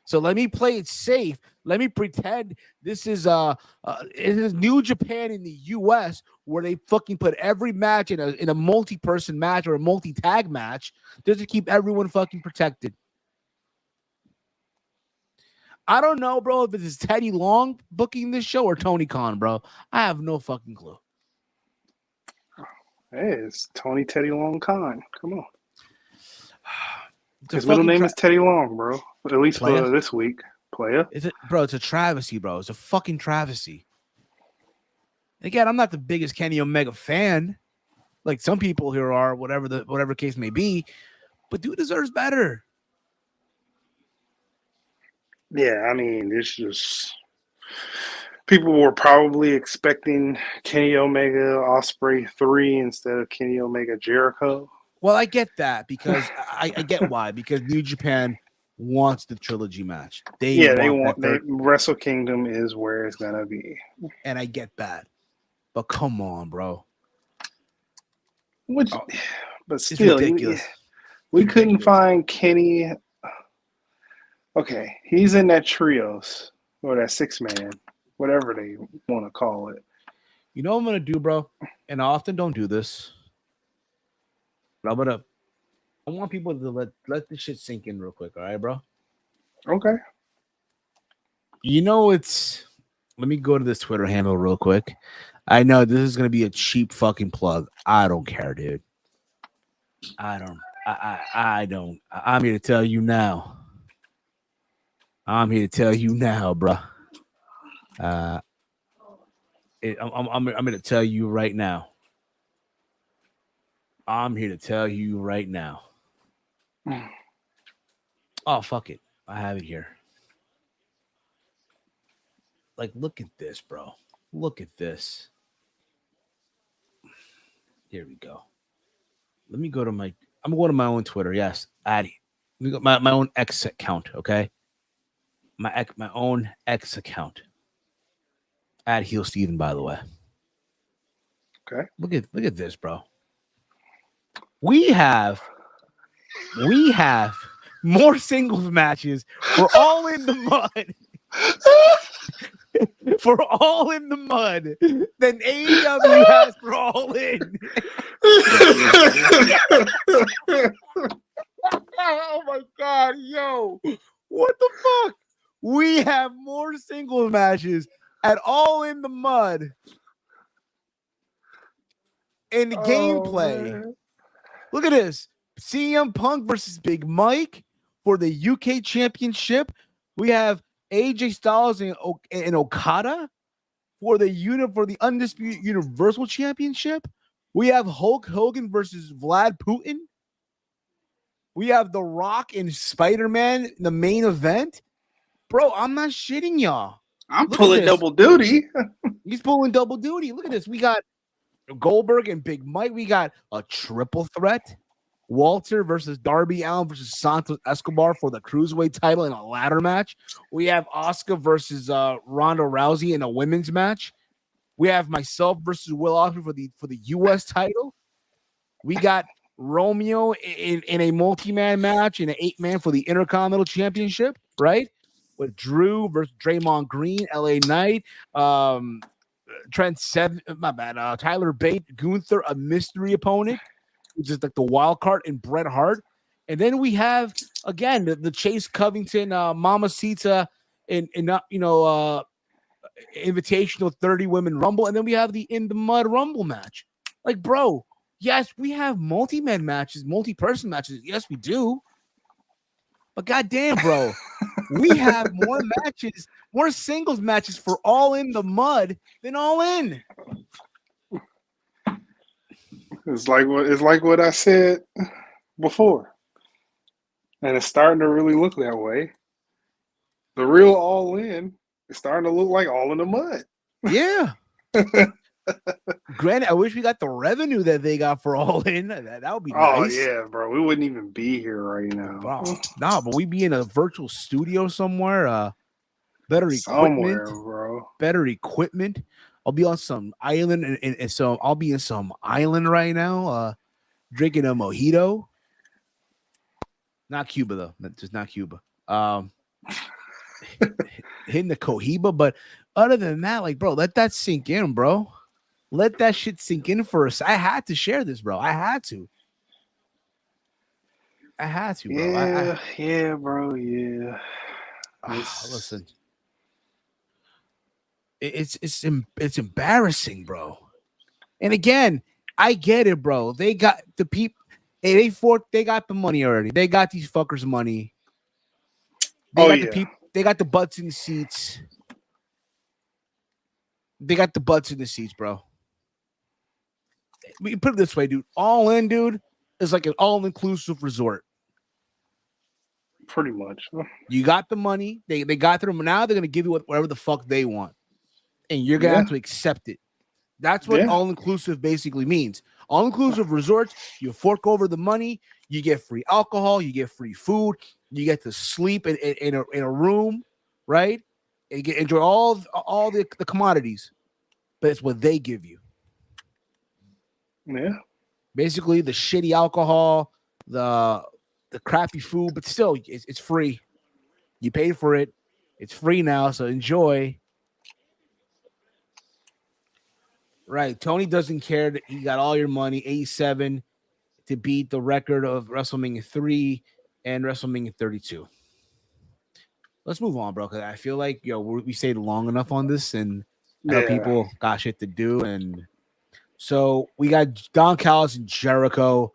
So let me play it safe. Let me pretend this is New Japan in the US, where they fucking put every match in a multi-person match or a multi-tag match just to keep everyone fucking protected. I don't know, bro, if it's Teddy Long booking this show or Tony Khan, bro. I have no fucking clue. Hey, it's Tony Teddy Long Khan. Come on. His middle name is Teddy Long, bro. At least for this week. Player. It's a travesty, bro. It's a fucking travesty. Again, I'm not the biggest Kenny Omega fan, like some people here are, whatever case may be, but dude deserves better. Yeah, I mean, it's just people were probably expecting Kenny Omega Ospreay 3 instead of Kenny Omega Jericho. Well, I get that because I get why. Because New Japan wants the trilogy match. They want Wrestle Kingdom is where it's gonna be, and I get that. But come on, bro. But still, ridiculous. We couldn't find Kenny. Okay, he's in that trios or that 6-man, whatever they want to call it. You know what I'm gonna do, bro? And I often don't do this. But I want people to let this shit sink in real quick, all right, bro? Okay. Let me go to this Twitter handle real quick. I know this is gonna be a cheap fucking plug. I don't care, dude. I don't. I'm here to tell you now. I'm here to tell you now, bro. I'm going to tell you right now. I'm here to tell you right now. Oh, fuck it. I have it here. Like, look at this, bro. Look at this. Here we go. Let me go to I'm going to my own Twitter. Yes, Addy. Let me go my own X account, okay? My own X account. At Heel Steven, by the way. Okay. Look at this, bro. We have more singles matches. We're all in the mud. For All in the Mud than AEW has for All In. Oh my God, yo. What the fuck? We have more singles matches at All in the Mud And the gameplay. Man. Look at this. CM Punk versus Big Mike for the UK Championship. We have AJ Styles and Okada for the Undisputed Universal Championship. We have Hulk Hogan versus Vlad Putin. We have The Rock and Spider-Man in the main event. Bro, I'm not shitting y'all. I'm pulling double duty. He's pulling double duty. Look at this. We got Goldberg and Big Mike. We got a triple threat. Walter versus Darby Allin versus Santos Escobar for the Cruiserweight title in a ladder match. We have Asuka versus Ronda Rousey in a women's match. We have myself versus Will Ospreay for the U.S. title. We got Romeo in a multi-man match, in an 8-man for the Intercontinental Championship, right? With Drew versus Draymond Green, LA Knight, Trent Seven, my bad, Tyler Bate, Gunther, a mystery opponent, which is like the wild card, and Bret Hart. And then we have again the Chase Covington, Mamacita, invitational 30 women rumble, and then we have the In the Mud Rumble match. Like, bro, yes, we have multi-man matches, multi-person matches. Yes, we do. But goddamn, bro, we have more matches, more singles matches for All in the Mud than All In. It's like what I said before, and it's starting to really look that way. The real All In is starting to look like All in the Mud. Yeah. Granted, I wish we got the revenue that they got for All In. That would be nice. Oh yeah, bro. We wouldn't even be here right now. Bro, no, but we'd be in a virtual studio somewhere. Better somewhere, equipment, bro. Better equipment. I'll be on some island, and so I'll be in some island right now, drinking a mojito. Not Cuba though, just not Cuba. Hitting the Cohiba, but other than that, like, bro, let that sink in, bro. Let that shit sink in for us. I had to share this, bro. I had to, bro. Yeah, bro. Yeah. Listen, it's embarrassing, bro. And again, I get it, bro. They got the people. They got the money already. They got these fuckers' money. They got the butts in the seats. They got the butts in the seats, bro. We can put it this way, dude. All In, dude, is like an all-inclusive resort. Pretty much. You got the money. They got them. Now they're gonna give you whatever the fuck they want, and you're gonna have to accept it. That's what all-inclusive basically means. All-inclusive resorts. You fork over the money. You get free alcohol. You get free food. You get to sleep in a room, right? And you enjoy all the commodities, but it's what they give you. Yeah. Basically, the shitty alcohol, the crappy food, but still, it's free. You paid for it. It's free now, so enjoy. Right. Tony doesn't care that he got all your money, 87, to beat the record of WrestleMania 3 and WrestleMania 32. Let's move on, bro, because I feel like, we stayed long enough on this, and I know people got shit to do. And so we got Don Callis and Jericho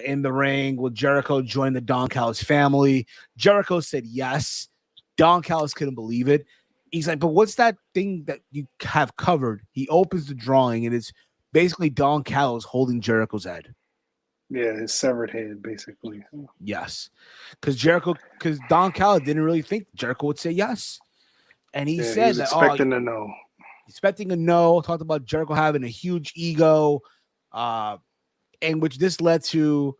in the ring. Will Jericho join the Don Callis family? Jericho said yes. Don Callis couldn't believe it. He's like, but what's that thing that you have covered? He opens the drawing, and it's basically Don Callis holding Jericho's head. Yeah, his severed head, basically. Yes. Because Don Callis didn't really think Jericho would say yes. And he said he was expecting a no. Expecting a no. Talked about Jericho having a huge ego, and which this led to,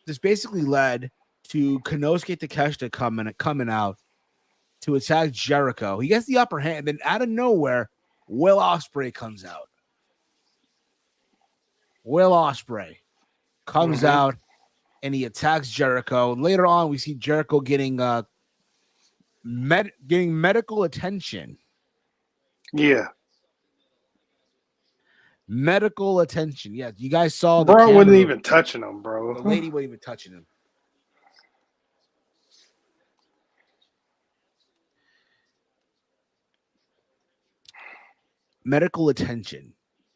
this basically led to Konosuke Takeshita coming out to attack Jericho. He gets the upper hand, then out of nowhere, Will Ospreay comes out. Will Ospreay comes out and he attacks Jericho. Later on, we see Jericho getting medical attention. Yeah. Medical attention. Yeah, you guys saw the bro wasn't even touching him, bro. The lady wasn't even touching him. Medical attention.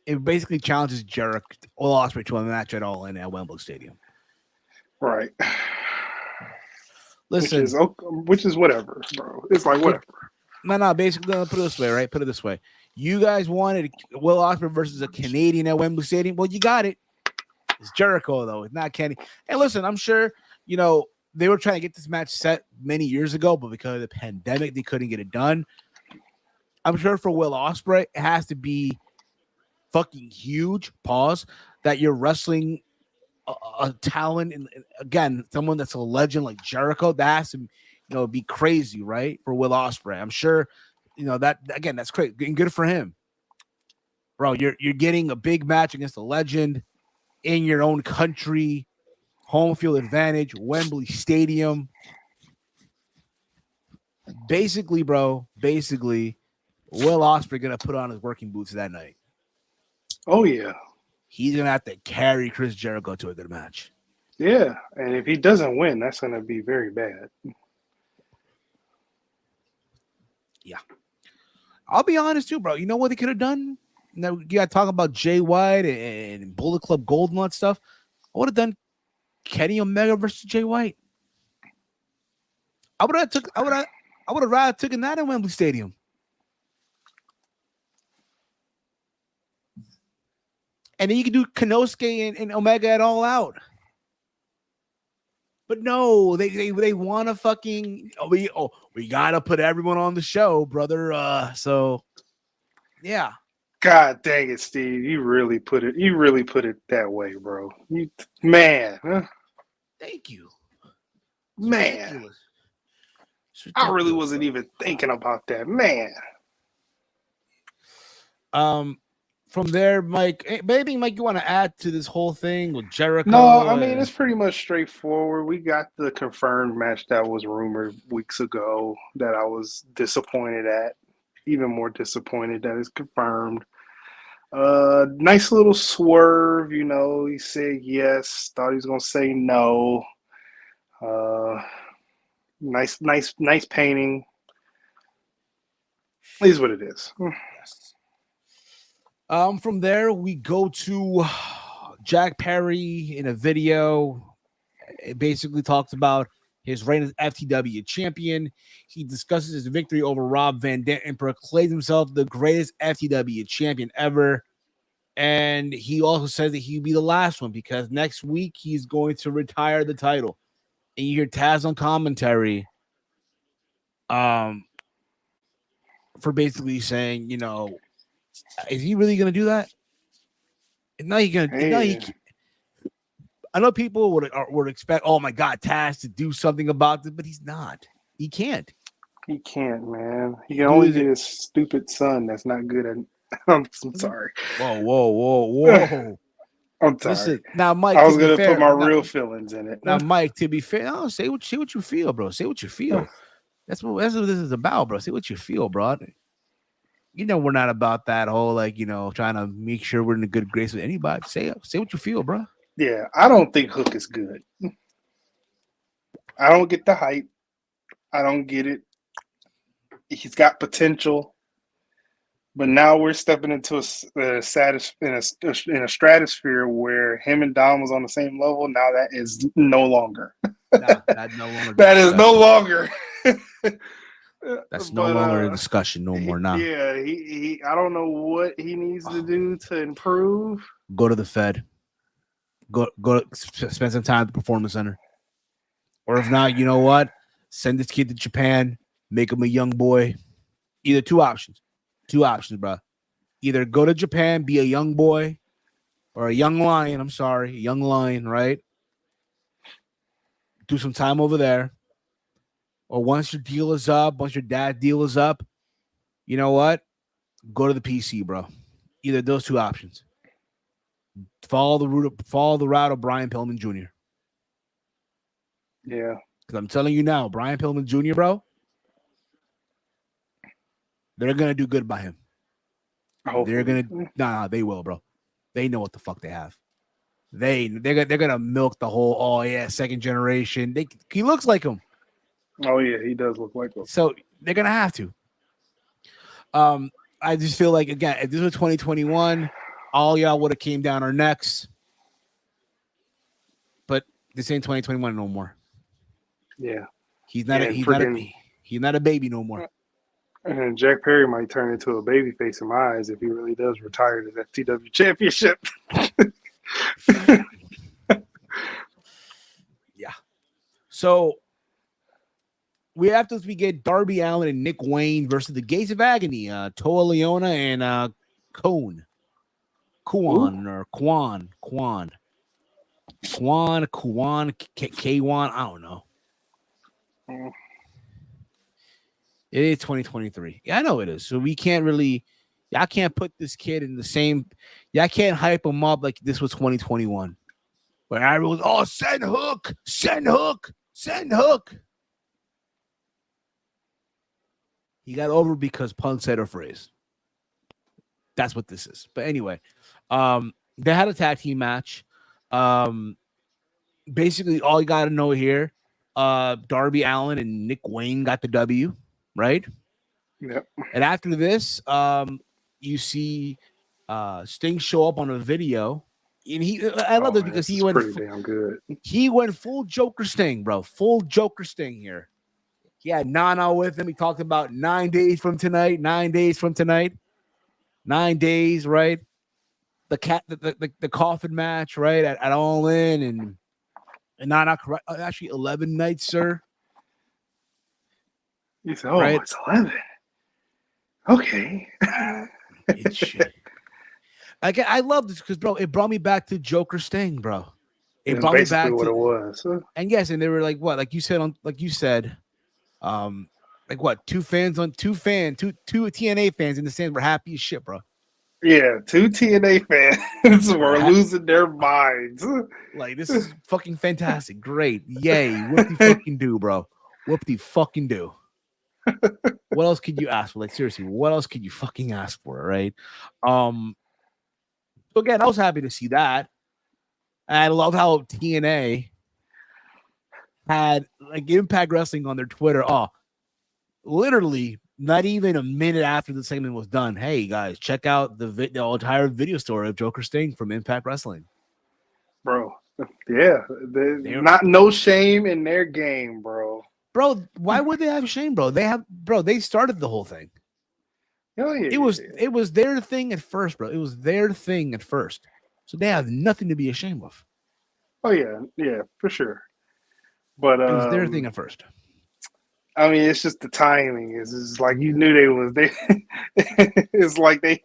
it basically challenges Jericho Will Ospreay to a match at All In at Wembley Stadium. Right. Listen, which is whatever, bro. It's like whatever. No. Basically, put it this way, right? Put it this way: you guys wanted Will Ospreay versus a Canadian at Wembley Stadium. Well, you got it. It's Jericho, though. It's not Kenny. And listen, I'm sure they were trying to get this match set many years ago, but because of the pandemic, they couldn't get it done. I'm sure for Will Ospreay, it has to be fucking huge. Pause. That you're wrestling a talent, and again, someone that's a legend like Jericho. That has to, be crazy, right? For Will Ospreay, I'm sure. That again, that's great and good for him, bro. You're getting a big match against a legend in your own country, home field advantage, Wembley Stadium. Basically, Will Ospreay gonna put on his working boots that night. Oh yeah, he's gonna have to carry Chris Jericho to a good match. Yeah, and if he doesn't win, that's gonna be very bad. Yeah, I'll be honest too, bro. You know what they could have done? Now you got to talk about Jay White and Bullet Club Gold and all that stuff. I would have done Kenny Omega versus Jay White. I would have rather taken that at Wembley Stadium. And then you can do Konosuke and Omega at All Out. But no, they want to fucking we gotta put everyone on the show, brother. So yeah. God dang it, Steve! You really put it that way, bro. Man, huh? Thank you, man. I really wasn't even thinking about that, man. From there, Mike, maybe Mike, you want to add to this whole thing with Jericho? No, I mean it's pretty much straightforward. We got the confirmed match that was rumored weeks ago that I was disappointed at. Even more disappointed that it's confirmed. Nice little swerve, he said yes, thought he was gonna say no. Nice painting. Is what it is. Yes. From there we go to Jack Perry in a video. It basically talks about his reign as FTW champion. He discusses his victory over Rob Van Dam and proclaims himself the greatest FTW champion ever. And he also says that he'll be the last one because next week he's going to retire the title. And you hear Taz on commentary for basically saying, is he really going to do that? I know people would expect, oh my God, Taz to do something about it, but he's not. He can't. He can't, man. He can only get his stupid son that's not good at. I'm sorry. Whoa. I'm sorry. Listen, now, Mike, I was going to put my real feelings in it. Now, Mike, to be fair, say what you feel, bro. Say what you feel. That's what this is about, bro. Say what you feel, bro. We're not about that whole trying to make sure we're in a good grace with anybody. Say what you feel, bro. Yeah, I don't think Hook is good. I don't get the hype. I don't get it. He's got potential, but now we're stepping into a stratosphere where him and Dom was on the same level. Now that is no longer. That no longer. That is no longer. That's no longer a discussion no more now. Yeah, he I don't know what he needs to do to improve. Go to the Fed. Go spend some time at the Performance Center. Or if not, you know what? Send this kid to Japan, make him a young boy. Either two options, bro. Either go to Japan, be a young boy, or a young lion. I'm sorry, a young lion, right? Do some time over there. Or once your deal is up, once your dad deal is up, you know what? Go to the PC, bro. Either those two options. Follow the route of Brian Pillman Jr. Yeah. Because I'm telling you now, Brian Pillman Jr., bro, they're going to do good by him. Hopefully. They're going to, they will, bro. They know what the fuck they have. They're going to milk the whole, second generation. He looks like him. Oh, yeah, he does look like him. So they're going to have to. I just feel like, again, if this was 2021, all y'all would have came down our necks. But this ain't 2021 no more. Yeah. He's not a baby no more. And Jack Perry might turn into a baby face in my eyes if he really does retire to that TW championship. Yeah. So we get Darby Allin and Nick Wayne versus the Gates of Agony, Toa Leona and Kwan, K1. I don't know. It is 2023. Yeah, I know it is. So we can't really, y'all can't put this kid in the same, y'all can't hype him up like this was 2021. Where everyone was, send Hook. He got over because Punk said a phrase. That's what this is. But anyway, they had a tag team match. Basically, all you got to know here, Darby Allin and Nick Wayne got the W, right? Yep. And after this, you see Sting show up on a video. And I love this because he went pretty damn good. He went full Joker Sting, bro. Full Joker Sting here. He had Nana with him. He talked about 9 days from tonight. 9 days from tonight. 9 days, right? The coffin match, right? At All In and Nana, actually 11 nights, sir. You said, right? It's 11. Okay. I love this because, bro, it brought me back to Joker Sting, bro. It brought me back to what it was. And yes, and they were like, what? Like you said, like what? Two TNA fans in the stands were happy as shit, bro. Yeah, 2 TNA fans were losing their minds. Like, this is fucking fantastic. Great. Yay. Whoop the fucking do, bro. Whoop the fucking do. What else could you ask for? Like, seriously, what else could you fucking ask for, right? So again, I was happy to see that. And I love how TNA had like Impact Wrestling on their Twitter. Oh, literally not even a minute after the segment was done. Hey guys, check out the entire video story of Joker Sting from Impact Wrestling. Bro, yeah, not no shame in their game, bro. Bro, why would they have shame, bro? They started the whole thing. Oh, yeah, it was their thing at first, bro. It was their thing at first. So they have nothing to be ashamed of. Oh yeah, for sure. But it was their thing at first. I mean, it's just the timing. It's like you knew it's like they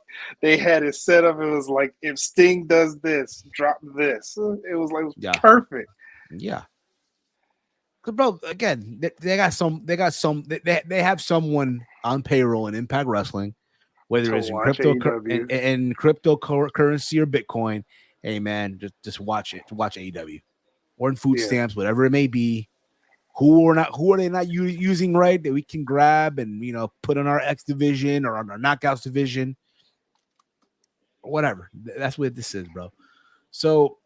had it set up. It was like if Sting does this, drop this. It was like perfect. Yeah. Bro, again, they have someone on payroll in Impact Wrestling, whether it's in cryptocurrency or Bitcoin. Hey man, just watch it. Watch AEW or in food stamps, whatever it may be. Who are they not using right that we can grab and put in our X division or on our knockouts division or whatever. That's what this is, bro. So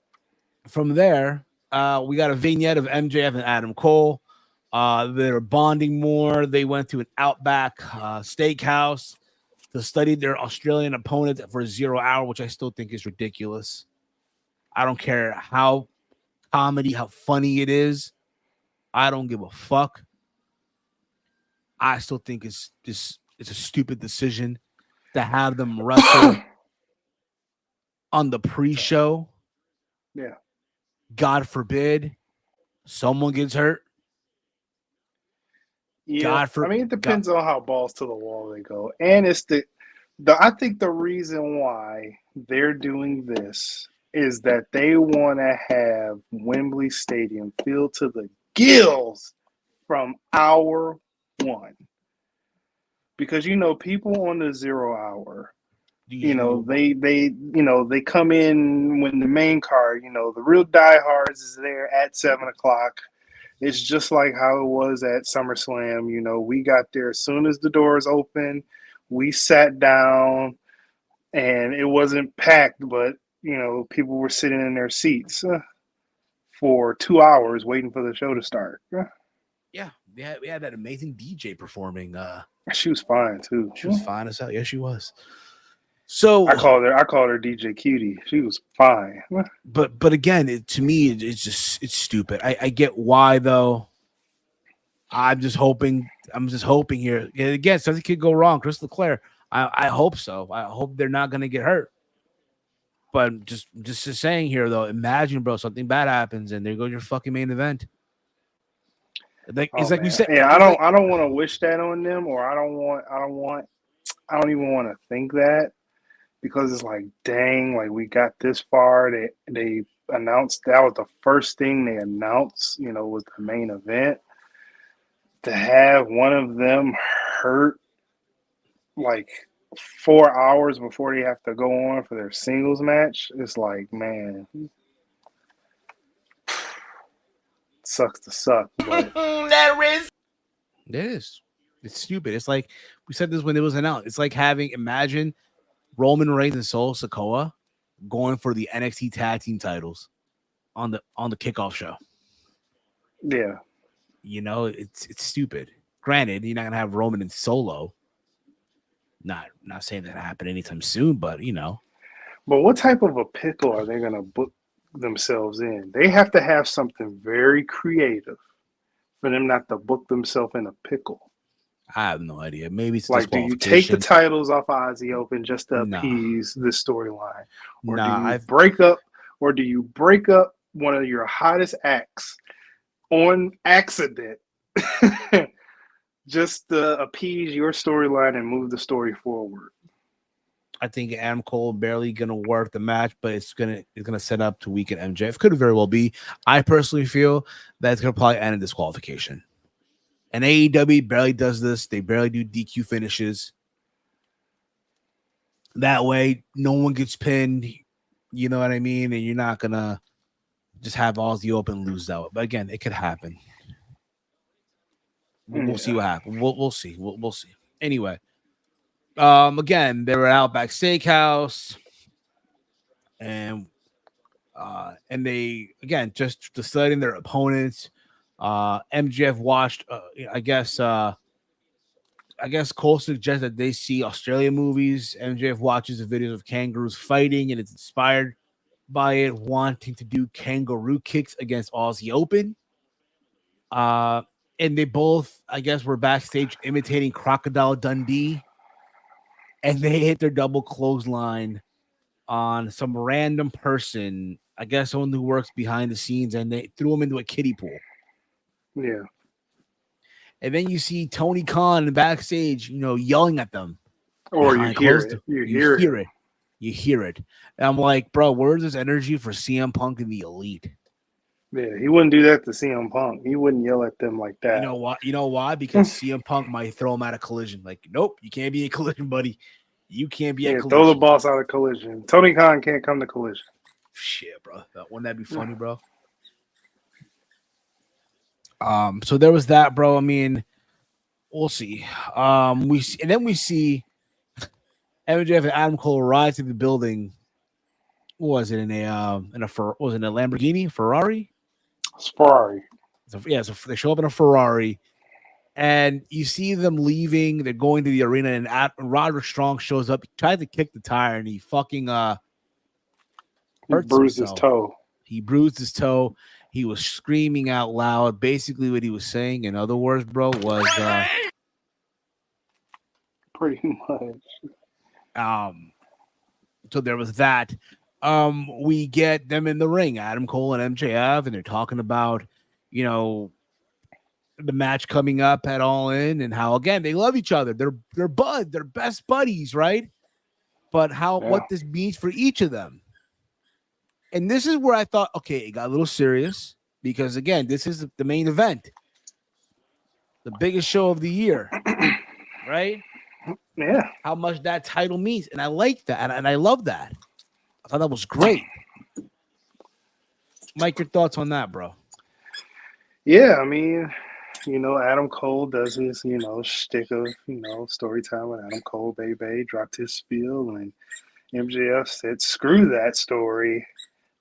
from there, we got a vignette of MJF and Adam Cole. They're bonding more. They went to an Outback steakhouse to study their Australian opponent for 0 hour, which I still think is ridiculous. I don't care how funny it is. I don't give a fuck. I still think it's a stupid decision to have them wrestle on the pre-show. Yeah. God forbid someone gets hurt. Yeah. I mean, it depends on how balls to the wall they go. And it's I think the reason why they're doing this is that they want to have Wembley Stadium filled to the gills from hour one, because people on the 0 hour, they come in when the main card, the real diehards is there at 7 o'clock. It's just like how it was at SummerSlam. We got there as soon as the doors open. We sat down, and it wasn't packed, but people were sitting in their seats for 2 hours waiting for the show to start. Yeah, we had that amazing DJ performing. She was fine too. She was fine as hell. Yeah, she was. So I called her DJ Cutie. She was fine. But again, to me, it's stupid. I get why though. I'm just hoping here. Again, something could go wrong. Chris Leclerc. I hope so. I hope they're not gonna get hurt. But just saying here though, imagine, bro, something bad happens and there goes your fucking main event. Like it's like man. we said. Yeah, I don't want to wish that on them, or I don't even want to think that, because it's like, dang, like we got this far. They announced that was the first thing they announced, was the main event. To have one of them hurt like 4 hours before they have to go on for their singles match, it's like, man, sucks to suck. But it is. It's stupid. It's like we said this when it was announced. It's like imagine Roman Reigns and Solo Sikoa going for the NXT tag team titles on the kickoff show. Yeah. It's stupid. Granted, you're not gonna have Roman and Solo. Not saying that happen anytime soon, but But what type of a pickle are they gonna book themselves in? They have to have something very creative for them not to book themselves in a pickle. I have no idea. Maybe it's like, do you take the titles off Ozzy Open just to appease the storyline, or do you break up one of your hottest acts on accident just to appease your storyline and move the story forward? I think Adam Cole barely gonna work the match, but it's gonna set up to weaken MJF. Could very well be. I personally feel that it's gonna probably end in disqualification. And AEW barely does this. They barely do DQ finishes. That way, no one gets pinned. You know what I mean? And you're not gonna just have Aussie Open lose that way. But again, it could happen. We'll see what happens. We'll see. We'll see. Anyway, again, they were at Outback Steakhouse, and they again just deciding their opponents. MJF watched. I guess Cole suggests that they see Australian movies. MJF watches the videos of kangaroos fighting and is inspired by it, wanting to do kangaroo kicks against Aussie Open. And they both, I guess, were backstage imitating Crocodile Dundee, and they hit their double clothesline on some random person, I guess someone who works behind the scenes, and they threw him into a kiddie pool. Yeah. And then you see Tony Khan backstage, yelling at them. Or you hear it. You hear it. And I'm like, bro, where's this energy for CM Punk and the Elite? Yeah, he wouldn't do that to CM Punk. He wouldn't yell at them like that. You know why? Because CM Punk might throw him out of Collision. Like, nope, you can't be a Collision, buddy. You can't be a Collision. Throw the boss out of Collision. Tony Khan can't come to Collision. Shit, bro. Wouldn't that be funny, bro? So there was that, bro. I mean, we'll see. We see MJF and Adam Cole arrive to the building. What was it in a Lamborghini, Ferrari? It's Ferrari. So they show up in a Ferrari, and you see them leaving. They're going to the arena, and Roderick Strong shows up. He tried to kick the tire, and he fucking bruised his toe. He bruised his toe. He was screaming out loud. Basically, what he was saying, in other words, bro, was pretty much. So there was that. We get them in the ring, Adam Cole and MJF, and they're talking about, the match coming up at All In, and how again they love each other. They're best buddies, right? But what this means for each of them. And this is where I thought, okay, it got a little serious, because again, this is the main event, the biggest show of the year, right? Yeah. How much that title means, and I like that, and I love that. I thought that was great. Mike, your thoughts on that, bro? Yeah, I mean, Adam Cole does his, shtick of, story time with Adam Cole, baby, dropped his spiel, and MJF said, screw that story.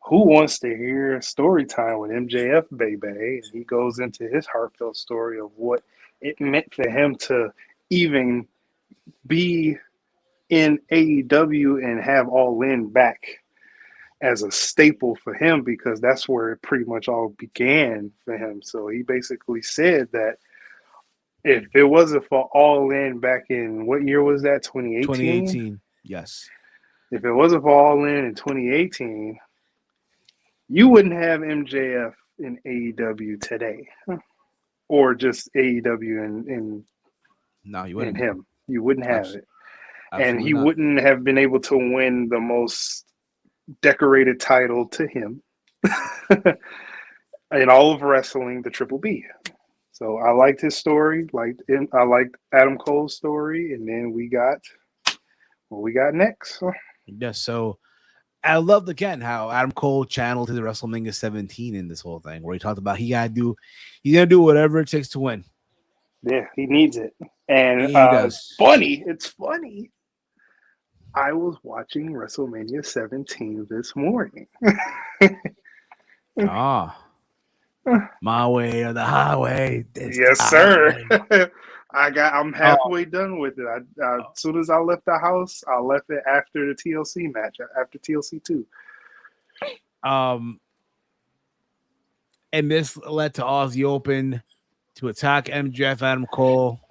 Who wants to hear story time with MJF, baby? And he goes into his heartfelt story of what it meant for him to even be in AEW and have All In back as a staple for him, because that's where it pretty much all began for him. So he basically said that if it wasn't for All In back in, what year was that? 2018? 2018. Yes. If it wasn't for All In 2018, you wouldn't have MJF in AEW today, or just AEW in No, you wouldn't. him. You wouldn't have it. Absolutely And he not. wouldn't have been able to win the most decorated title to him in all of wrestling, the Triple B. So I liked his story. I liked Adam Cole's story, and then we got what we got next. Yes. So I loved again how Adam Cole channeled his WrestleMania 17 in this whole thing, where he talked about he's gonna do whatever it takes to win. Yeah, he needs it. And he does. It's funny. I was watching WrestleMania 17 this morning. My way or the highway. Yes, sir. I'm halfway done with it. As soon as I left the house, I left it after the TLC match, after TLC 2. And this led to Aussie Open to attack MJF, Adam Cole,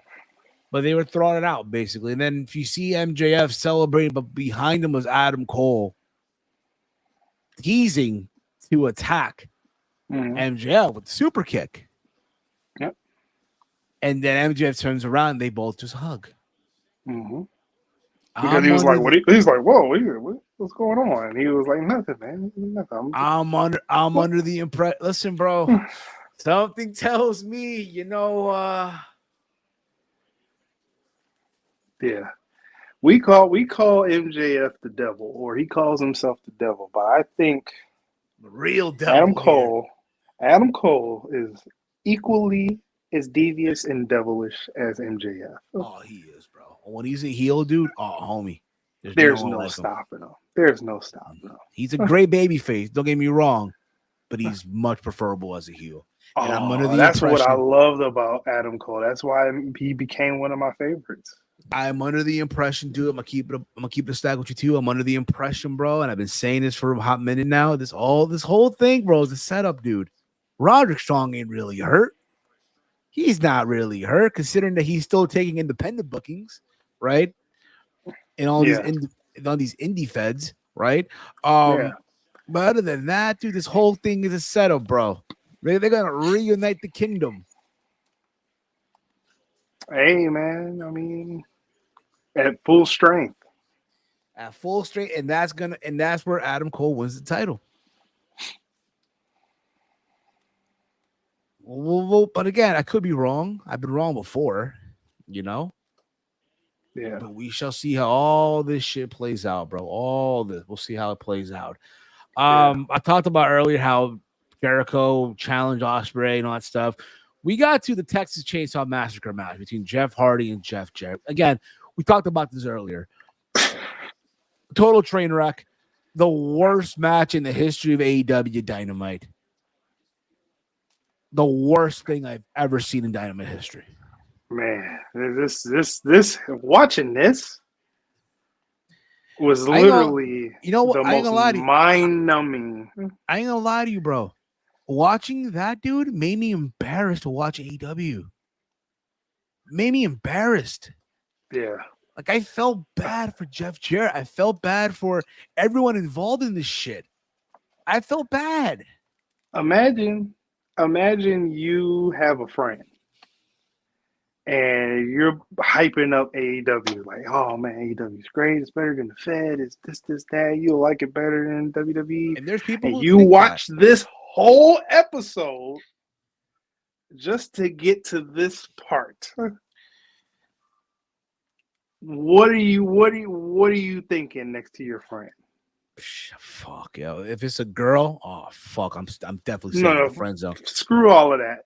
but they were throwing it out basically. And then if you see MJF celebrating, but behind him was Adam Cole teasing to attack MJF with the super kick. Yep. And then MJF turns around and they both just hug. Mm-hmm. Because he was like, he's like, whoa, what's going on? And he was like, nothing, man. Nothing. I'm under the impression. Listen, bro, something tells me, yeah. We call MJF the devil, or he calls himself the devil, but I think the real devil Adam Cole is equally as devious and devilish as MJF. Oh, he is, bro. When he's a heel, dude, homie. There's no stopping him. There's no stopping him. He's a great baby face, don't get me wrong, but he's much preferable as a heel. And I'm under the that's what I loved about Adam Cole. That's why he became one of my favorites. I'm under the impression, dude. I'm gonna keep the stack with you too. I'm under the impression, bro, and I've been saying this for a hot minute now. This whole thing, bro, is a setup, dude. Roderick Strong ain't really hurt. He's not really hurt, considering that he's still taking independent bookings, right? And all these indie feds, right? But other than that, dude, this whole thing is a setup, bro. They're gonna reunite the kingdom. Hey, man, I mean, at full strength. At full strength, and that's where Adam Cole wins the title. Well, but again, I could be wrong. I've been wrong before, Yeah. But we shall see how all this shit plays out, bro. All this, we'll see how it plays out. I talked about earlier how Jericho challenged Ospreay and all that stuff. We got to the Texas Chainsaw Massacre match between Jeff Hardy and Jeff Jarrett. Again, we talked about this earlier. Total train wreck. The worst match in the history of AEW Dynamite. The worst thing I've ever seen in Dynamite history. Man, this watching this was literally the most mind-numbing. I ain't gonna lie to you, bro. Watching that dude made me embarrassed to watch AEW. Made me embarrassed. Yeah. Like, I felt bad for Jeff Jarrett. I felt bad for everyone involved in this shit. I felt bad. Imagine you have a friend and you're hyping up AEW. Like, oh man, AEW is great. It's better than the Fed. It's this, that. You'll like it better than WWE. And there's people and you watch this whole episode just to get to this part. What are you thinking next to your friend? Fuck, yo. If it's a girl, I'm definitely staying in the friend zone. Screw all of that.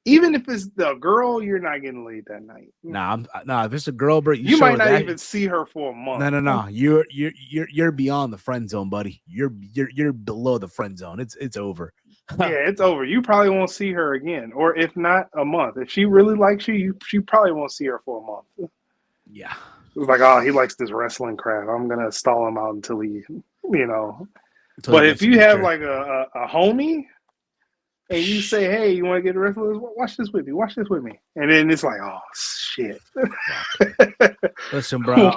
Even if it's the girl, you're not getting laid that night. If it's a girl, bro, you might not even see her for a month. No. You're beyond the friend zone, buddy. You're below the friend zone. It's over. Yeah, it's over. You probably won't see her again, or if not, a month. If she really likes you, she probably won't see her for a month. Yeah. was like, oh, he likes this wrestling crap. I'm gonna stall him out until he, Until But he if gets a you have picture. like a homie, and you say, hey, you want to get a wrestler? Watch this with me. Watch this with me. And then it's like, oh shit. Listen, bro.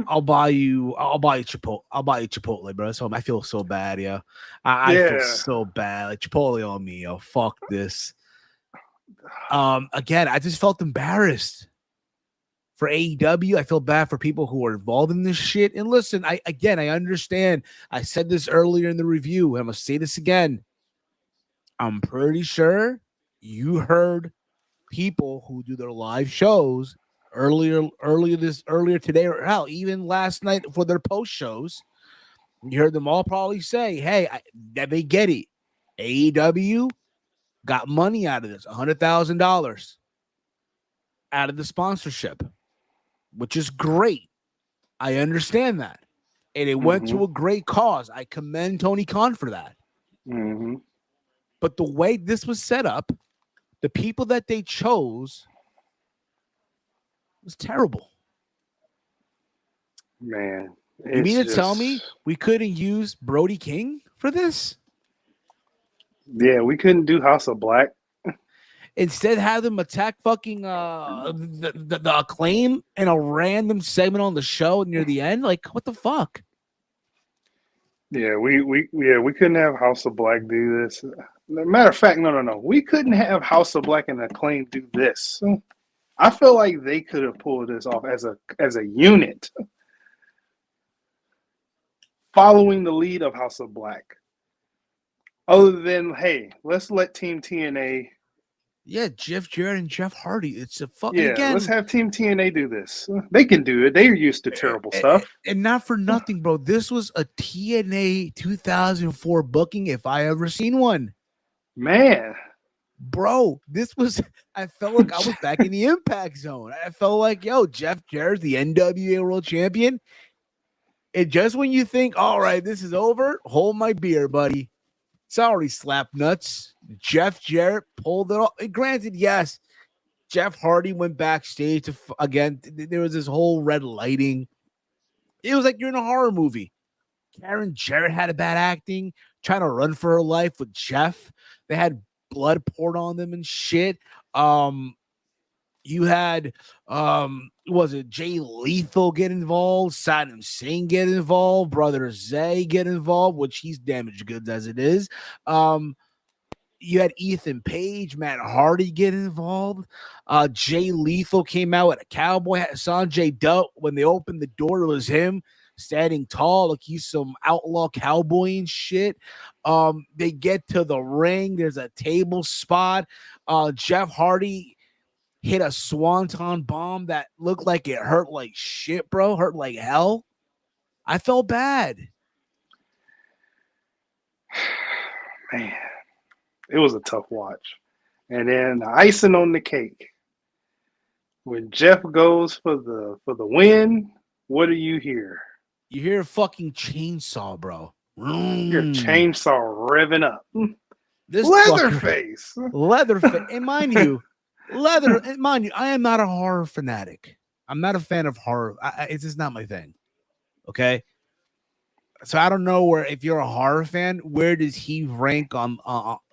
I'll buy you Chipotle. I'll buy you Chipotle, bro. So I feel so bad, yo. I feel so bad. Like Chipotle on me, yo. Fuck this. Again, I just felt embarrassed for AEW. I feel bad for people who are involved in this shit. And listen, I understand. I said this earlier in the review, and I'm gonna say this again. I'm pretty sure you heard people who do their live shows earlier today, or hell, even last night for their post shows. You heard them all probably say, hey, they get it. AEW got money out of this, $100,000 out of the sponsorship, which is great. I understand that. And it went to a great cause. I commend Tony Khan for that. But the way this was set up, the people that they chose was terrible. Man. You mean to tell me we couldn't use Brody King for this? Yeah, we couldn't do House of Black. Instead, have them attack fucking the Acclaim in a random segment on the show near the end. Like, what the fuck? Yeah, we couldn't have House of Black do this. Matter of fact, no. We couldn't have House of Black and Acclaim do this. I feel like they could have pulled this off as a unit, following the lead of House of Black. Other than, hey, let's let Team TNA. Yeah, Jeff Jarrett and Jeff Hardy. It's a fucking let's have Team TNA do this. They can do it. They're used to terrible stuff. And not for nothing, bro. This was a TNA 2004 booking if I ever seen one. Man. Bro, this was, I felt like I was back in the Impact Zone. I felt like, yo, Jeff Jarrett's the NWA World Champion. And just when you think, all right, this is over, hold my beer, buddy. Sorry, slap nuts. Jeff Jarrett pulled it off. And granted, yes, Jeff Hardy went backstage to, again, there was this whole red lighting. It was like you're in a horror movie. Karen Jarrett had a bad acting, trying to run for her life with Jeff. They had blood poured on them and shit. You had was it Jay Lethal get involved, Saddam Singh get involved, Brother Zay get involved, which he's damaged goods as it is. You had Ethan Page, Matt Hardy get involved. Jay Lethal came out with a cowboy hat. Sanjay Dutt, when they opened the door, it was him standing tall, like he's some outlaw cowboy and shit. They get to the ring. There's a table spot. Jeff Hardy hit a swanton bomb that looked like it hurt like shit, bro. Hurt like hell. I felt bad. Man, it was a tough watch. And then the icing on the cake. When Jeff goes for the win, what do you hear? You hear a fucking chainsaw, bro. Your chainsaw revving up. This Leatherface. Leatherface. And mind you, I am not a horror fanatic. I'm not a fan of horror. It's just not my thing. Okay. So I don't know if you're a horror fan, where does he rank on,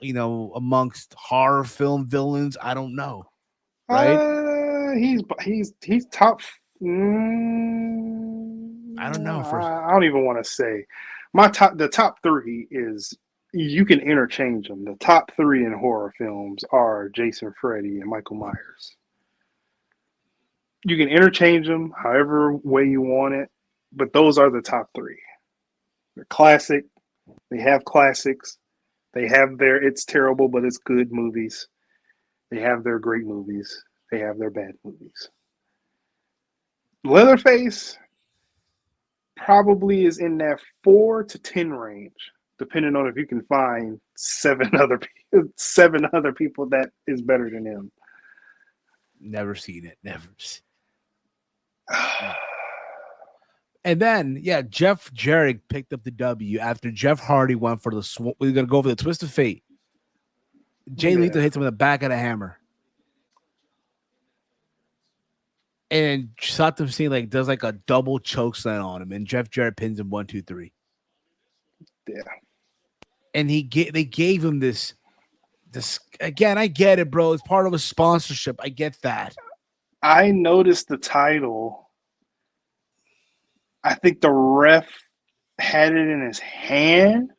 amongst horror film villains? I don't know. Right. He's top. I don't know. I don't even want to say. The top three is, you can interchange them. The top three in horror films are Jason, Freddy, and Michael Myers. You can interchange them however way you want it, but those are the top three. They're classic. They have classics. They have their it's terrible, but it's good movies. They have their great movies. They have their bad movies. Leatherface probably is in that 4 to 10 range, depending on if you can find seven other people that is better than him. Never seen it. Never. And then, Jeff Jarrett picked up the W after Jeff Hardy went for we're gonna go for the twist of fate. Jay Lethal hits him in the back of the hammer. And Saddam Hussein like does like a double choke slam on him, and Jeff Jarrett pins him 1, 2, 3. Yeah. And they gave him this again. I get it, bro. It's part of a sponsorship. I get that. I noticed the title. I think the ref had it in his hand.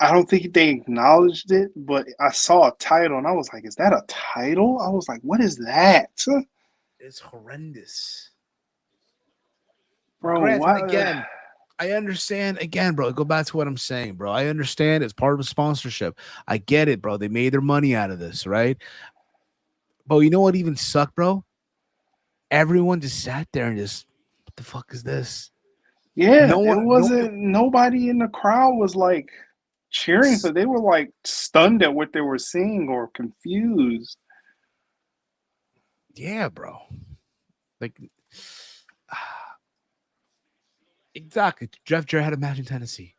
I don't think they acknowledged it, but I saw a title and I was like, is that a title? I was like, what is that? It's horrendous. Bro, Granted, again, I understand. Again, bro, go back to what I'm saying, bro. I understand it's part of a sponsorship. I get it, bro. They made their money out of this, right? But you know what even sucked, bro? Everyone just sat there and just, what the fuck is this? Yeah, nobody in the crowd was like cheering, so they were like stunned at what they were seeing or confused. Yeah, bro. Like, exactly. Jeff Jarrett had a match in Tennessee.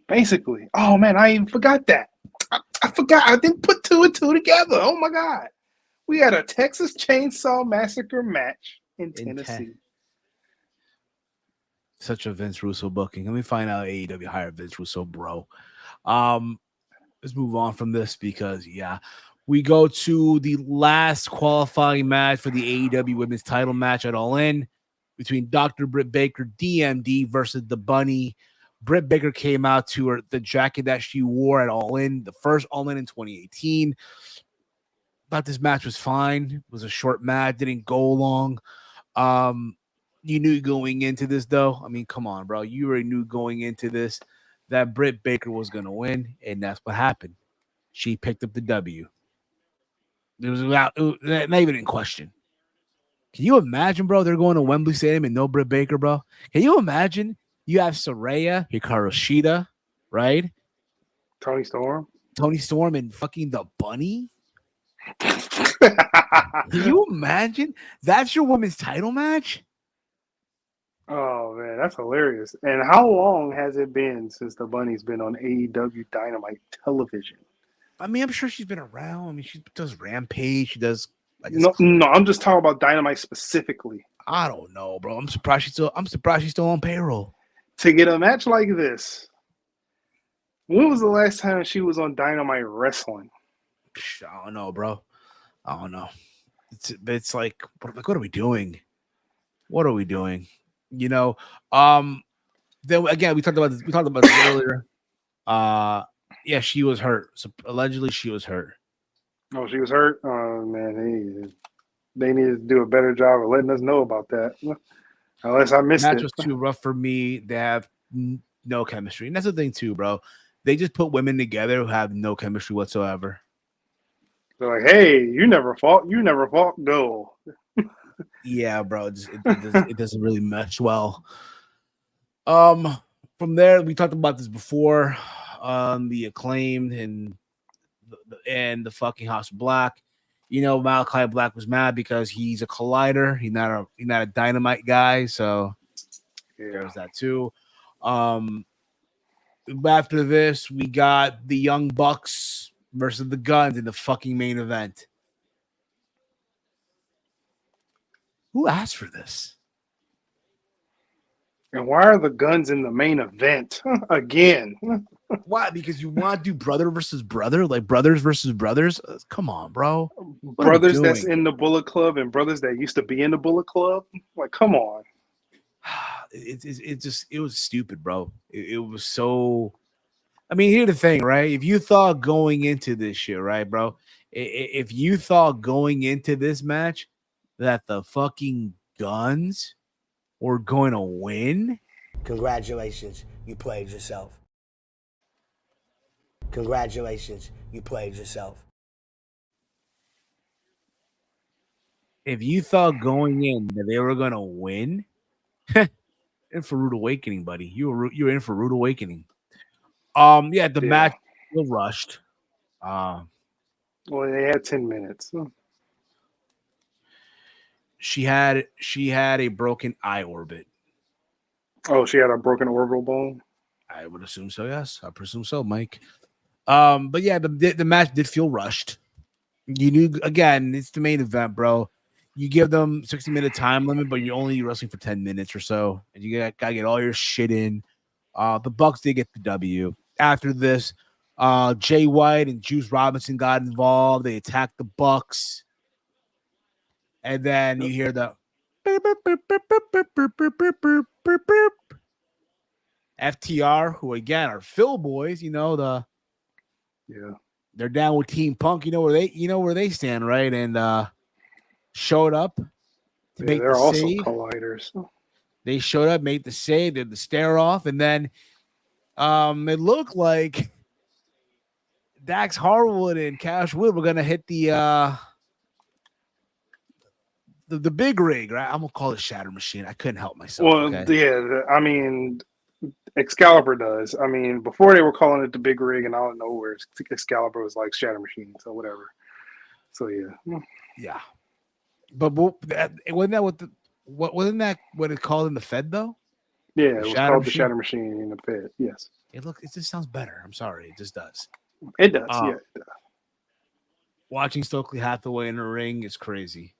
Basically. Oh, man, I even forgot that. I forgot. I didn't put 2 and 2 together. Oh, my God. We had a Texas Chainsaw Massacre match in Tennessee. Such a Vince Russo booking. Let me find out AEW hired Vince Russo, bro. Let's move on from this because, yeah, we go to the last qualifying match for the AEW Women's Title match at All In between Dr. Britt Baker, DMD, versus the Bunny. Britt Baker came out to the jacket that she wore at All In, the first All In 2018. Thought this match was fine. It was a short match, didn't go long. You knew going into this, though. I mean, come on, bro. You already knew going into this that Britt Baker was going to win, and that's what happened. She picked up the W. It was not even in question. Can you imagine, bro? They're going to Wembley Stadium and no Britt Baker, bro. Can you imagine? You have Saraya, Hikaru Shida, right? Tony Storm, and fucking the Bunny. Can you imagine? That's your women's title match? Oh, man, that's hilarious. And how long has it been since the Bunny's been on AEW Dynamite television? I mean, I'm sure she's been around. I mean, she does Rampage. She does. No, I'm just talking about Dynamite specifically. I don't know, bro. I'm surprised she's still on payroll. To get a match like this, when was the last time she was on Dynamite wrestling? I don't know, bro. I don't know. It's like what are we doing? What are we doing? You know, then again, we talked about this earlier. Yeah, she was hurt. So allegedly she was hurt. Oh, she was hurt? Oh, man, they need to do a better job of letting us know about that. Unless I missed it. The match was too rough for me. They have no chemistry. And that's the thing too, bro. They just put women together who have no chemistry whatsoever. They're like, hey, you never fought, go. Yeah, bro. It doesn't really mesh well. From there, we talked about this before. The Acclaimed and the fucking House of Black. You know, Malachi Black was mad because he's a Collider. He's not a Dynamite guy, so there's that too. After this, we got the Young Bucks versus the Guns in the fucking main event. Who asked for this? And why are the Guns in the main event again? Why? Because you want to do brother versus brother, like brothers versus brothers? Come on, bro. Brothers that's in the Bullet Club and brothers that used to be in the Bullet Club? Like, come on. It was stupid, bro. It was so. I mean, here's the thing, right? If you thought going into this shit, right, bro? If you thought going into this match that the fucking Guns were going to win, congratulations, you played yourself. Congratulations, you played yourself. If you thought going in that they were going to win, in for rude awakening, buddy. You're in for rude awakening. Yeah, the match was rushed. Well, they had 10 minutes. She had a broken eye orbit. Oh, she had a broken orbital bone? I would assume so, yes. I presume so, Mike. But yeah, the match did feel rushed. You knew, again, it's the main event, bro. you give them 60-minute time limit, but you're only wrestling for 10 minutes or so, and you gotta get all your shit in. The Bucks did get the W. After this, Jay White and Juice Robinson got involved. They attacked the Bucks, and then you hear the FTR, who again are Phil boys. You know they're down with Team Punk. You know where they stand, right? And showed up to make they're the also save. colliders. They showed up, made the save, did the stare off, and then it looked like Dax Harwood and Cash Wood were gonna hit the big rig, right? I'm gonna call it Shatter Machine. I couldn't help myself. Well, okay? yeah, I mean, Excalibur does. I mean, before they were calling it the big rig, and out of nowhere, Excalibur was like Shatter Machine, so whatever. So yeah. But wasn't that what it called in the Fed though? Yeah, The it was Shatter called the Machine? Shatter Machine in the Fed. Yes, It just sounds better. I'm sorry, it just does. it does. Yeah, it does. Watching Stokely Hathaway in the ring is crazy.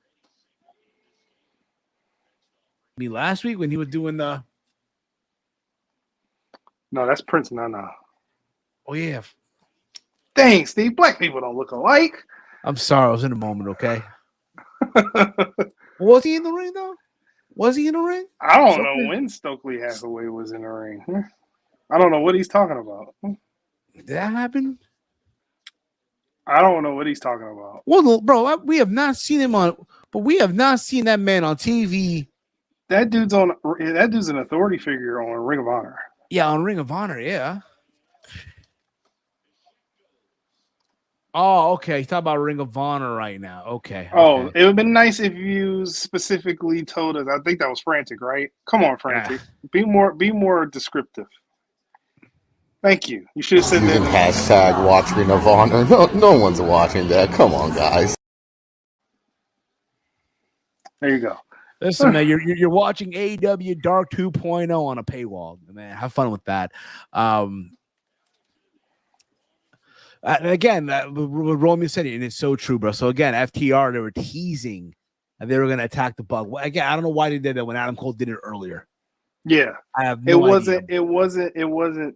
I mean, last week when he was doing the No, that's Prince Nana. oh yeah, Dang, Steve, black people don't look alike. I'm sorry, I was in a moment. Okay, was he in the ring though? Was he in the ring? I don't know when Stokely Hathaway was in the ring. I don't know what he's talking about. Did that happen? I don't know what he's talking about. Well, bro, we have not seen him but we have not seen that man on TV. That dude's an authority figure on Ring of Honor. Yeah, on Ring of Honor, yeah. Oh, okay. He's talking about Ring of Honor right now. Okay. Oh, it would have been nice if you specifically told us. I think that was Frantic, right? Come on, Frantic. Yeah. Be more descriptive. Thank you. You should have said using that. Hashtag watch Ring of Honor. No one's watching that. Come on, guys. There you go. Listen, man, you're watching AEW Dark 2.0 on a paywall. Man, have fun with that. Again, what Roman said, and it's so true, bro. So again, FTR, they were teasing and they were going to attack the Bug. Again, I don't know why they did that when Adam Cole did it earlier. Yeah, I have no idea. It wasn't.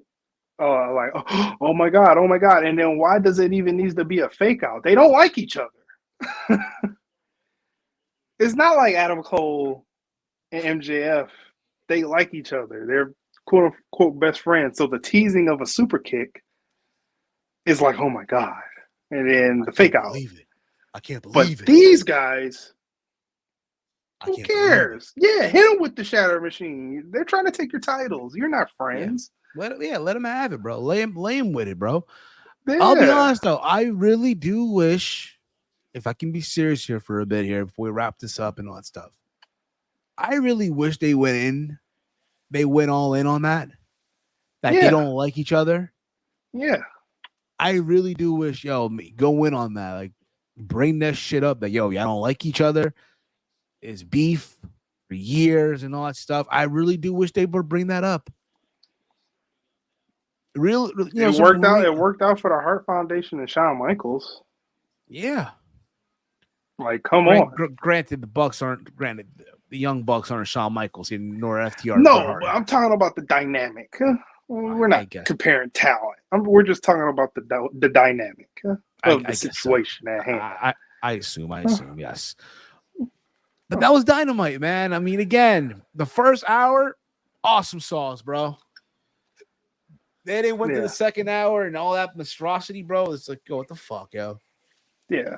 Like, oh my god, and then why does it even need to be a fake out? They don't like each other. It's not like Adam Cole and MJF. They like each other. They're quote unquote best friends. So the teasing of a super kick is like, oh my god, and then the fake out. I can't believe it. But these guys, who cares? Yeah, hit them with the Shatter Machine. They're trying to take your titles. You're not friends. Yeah. Let him have it, bro. Lay him with it, bro. Yeah. I'll be honest though, I really do wish, if I can be serious here for a bit here before we wrap this up and all that stuff, I really wish they went all in on that they don't like each other. Yeah. I really do wish, go in on that. Like, bring that shit up that, y'all don't like each other. It's beef for years and all that stuff. I really do wish they would bring that up. It worked out for the Hart Foundation and Shawn Michaels. Yeah. Like, come on. Granted, the young Bucks aren't Shawn Michaels nor FTR. No, but I'm talking about the dynamic. We're not comparing talent. We're just talking about the dynamic of the situation at hand. I assume, yes. But that was Dynamite, man. I mean, again, the first hour, awesome sauce, bro. Then they went to the second hour and all that monstrosity, bro. It's like, what the fuck, yo? Yeah.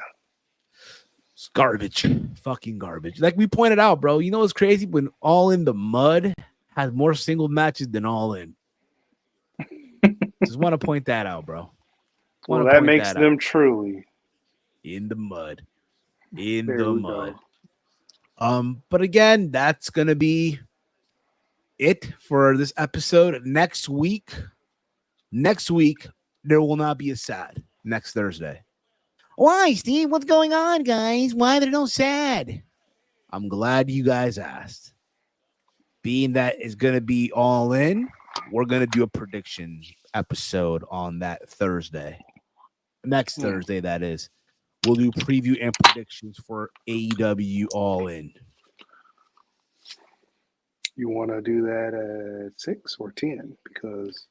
It's garbage. Fucking garbage. Like we pointed out, bro. You know what's crazy? When All in the Mud has more single matches than All In. Just want to point that out, bro. Well, that makes them truly in the mud. But again, that's gonna be it for this episode. Next week, there will not be a SAD next Thursday. Why, Steve? What's going on, guys? Why there no SAD? I'm glad you guys asked. Being that is gonna be All In, we're gonna do a prediction episode on that Thursday. Next Thursday, that is. we'll do preview and predictions for AEW All In. You want to do that at 6 or 10? Because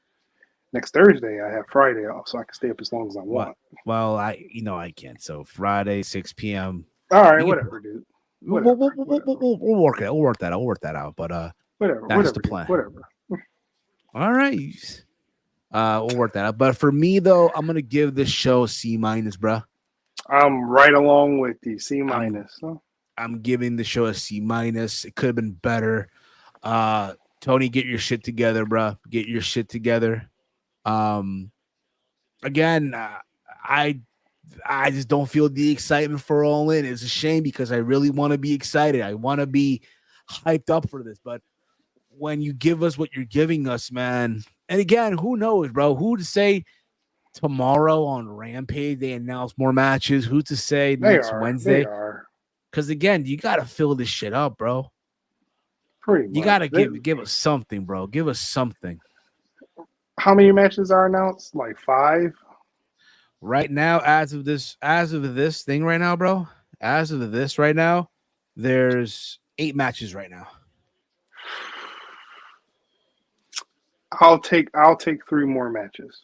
next Thursday I have Friday off, so I can stay up as long as I want. Well, I can't. So Friday, 6 p.m. All right, whatever, dude. We'll work it. We'll work that out. We'll work that out. But that's the plan. Whatever. All right. We'll work that out. But for me though, I'm gonna give this show a C-, bro. I'm right along with you. C-. I'm giving the show a C-. It could have been better. Tony, get your shit together, bro. Get your shit together. Again, I just don't feel the excitement for All In. It's a shame because I really want to be excited. I want to be hyped up for this. But when you give us what you're giving us, man, and again, who knows, bro? Who to say tomorrow on Rampage they announce more matches? Who to say next Wednesday? Because again, you got to fill this shit up, bro. Pretty much. You got to give us something, bro. Give us something. How many matches are announced? Like 5? Right now, as of this thing right now, bro. As of this right now, there's 8 matches right now. I'll take 3 more matches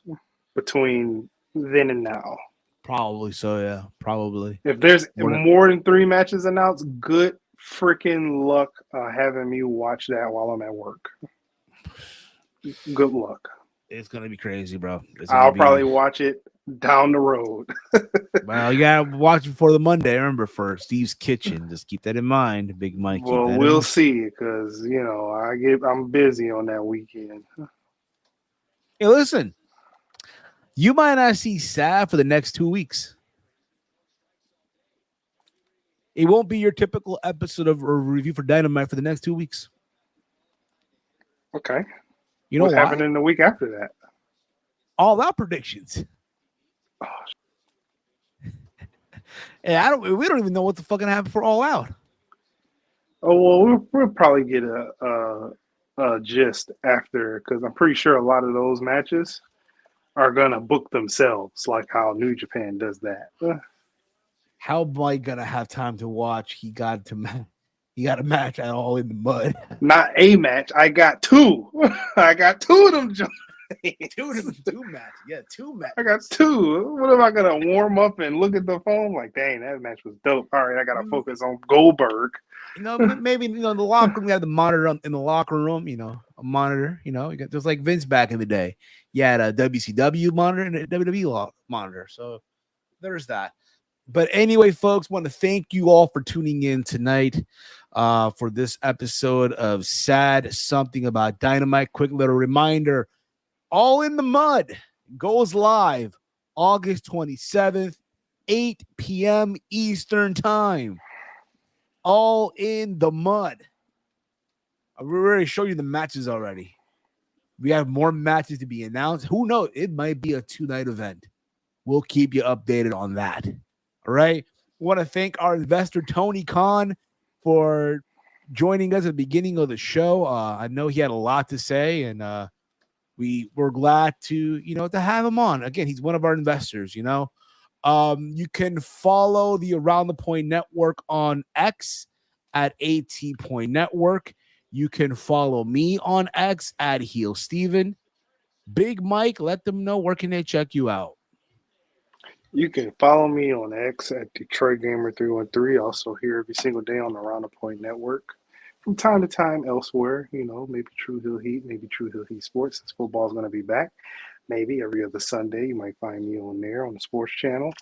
between then and now. Probably so, yeah. Probably. If there's more than 3 matches announced, good freaking luck having me watch that while I'm at work. Good luck. It's gonna be crazy, bro. I'll probably watch it down the road. Well, you gotta watch it before the Monday. Remember, for Steve's Kitchen. Just keep that in mind, Big Mike. Well, we'll see, because I'm busy on that weekend. Hey, listen, you might not see S.A.D for the next 2 weeks. It won't be your typical episode of a review for Dynamite for the next 2 weeks. Okay. You know what why? happened in the week after that? All out predictions. Oh. And we don't even know what the fucking happened for All Out. Oh well, we'll probably get a gist after, because I'm pretty sure a lot of those matches are gonna book themselves, like how New Japan does that. How am I gonna have time to watch? He got a match at All in the Mud. Not a match. I got 2. I got 2 of them. Two matches. Yeah, 2 matches. I got 2. What am I gonna warm up and look at the phone? Like, dang, that match was dope. All right, I gotta focus on Goldberg. Maybe the locker room. We have the monitor in the locker room. A monitor. Just like Vince back in the day. You had a WCW monitor and a WWE monitor. So there's that. But anyway, folks, want to thank you all for tuning in tonight for this episode of S.A.D, Something About Dynamite. Quick little reminder, All in the Mud goes live August 27th, 8 p.m. Eastern Time. All in the Mud. I already showed you the matches already. We have more matches to be announced. Who knows? It might be a 2-night event. We'll keep you updated on that. All right. We want to thank our investor, Tony Khan, for joining us at the beginning of the show. I know he had a lot to say, and we were glad to have him on. Again, he's one of our investors, You can follow the Around the Point Network on X at AT Point Network. You can follow me on X at Heel Steven. Big Mike, let them know where can they check you out. You can follow me on X at Detroit Gamer 313. Also here every single day on the Around the Point Network. From time to time elsewhere, maybe True Hill Heat, maybe True Hill Heat Sports, since football's going to be back. Maybe every other Sunday, you might find me on there on the sports channel.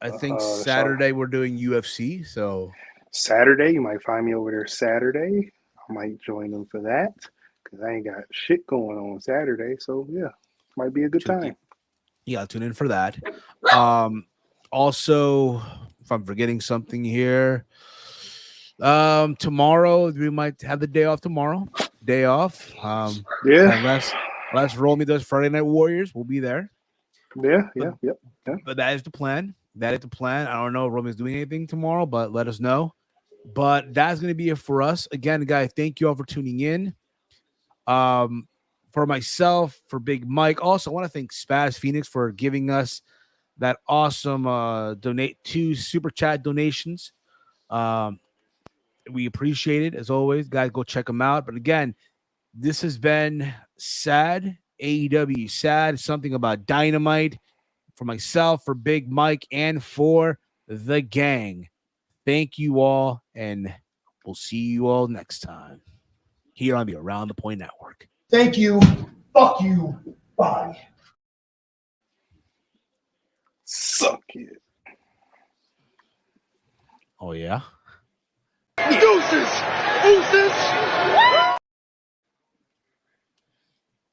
I think Saturday we're doing UFC. So Saturday, you might find me over there Saturday. I might join them for that because I ain't got shit going on Saturday. So, yeah, might be a good time. Yeah, tune in for that. Also, if I'm forgetting something here, tomorrow we might have the day off tomorrow. Day off. Unless Romy does Friday Night Warriors, we'll be there. Yeah. But that is the plan. I don't know if Romy's doing anything tomorrow, but let us know. But that's going to be it for us. Again, guys, thank you all for tuning in. For myself, for Big Mike. Also, I want to thank Spaz Phoenix for giving us that awesome donate 2 super chat donations. We appreciate it as always. Guys, go check them out. But again, this has been S.A.D, AEW S.A.D, something about Dynamite. For myself, for Big Mike, and for the gang. Thank you all, and we'll see you all next time here on the Around the Point Network. Thank you. Fuck you. Bye. Suck it. Oh, yeah? Deuces! Deuces!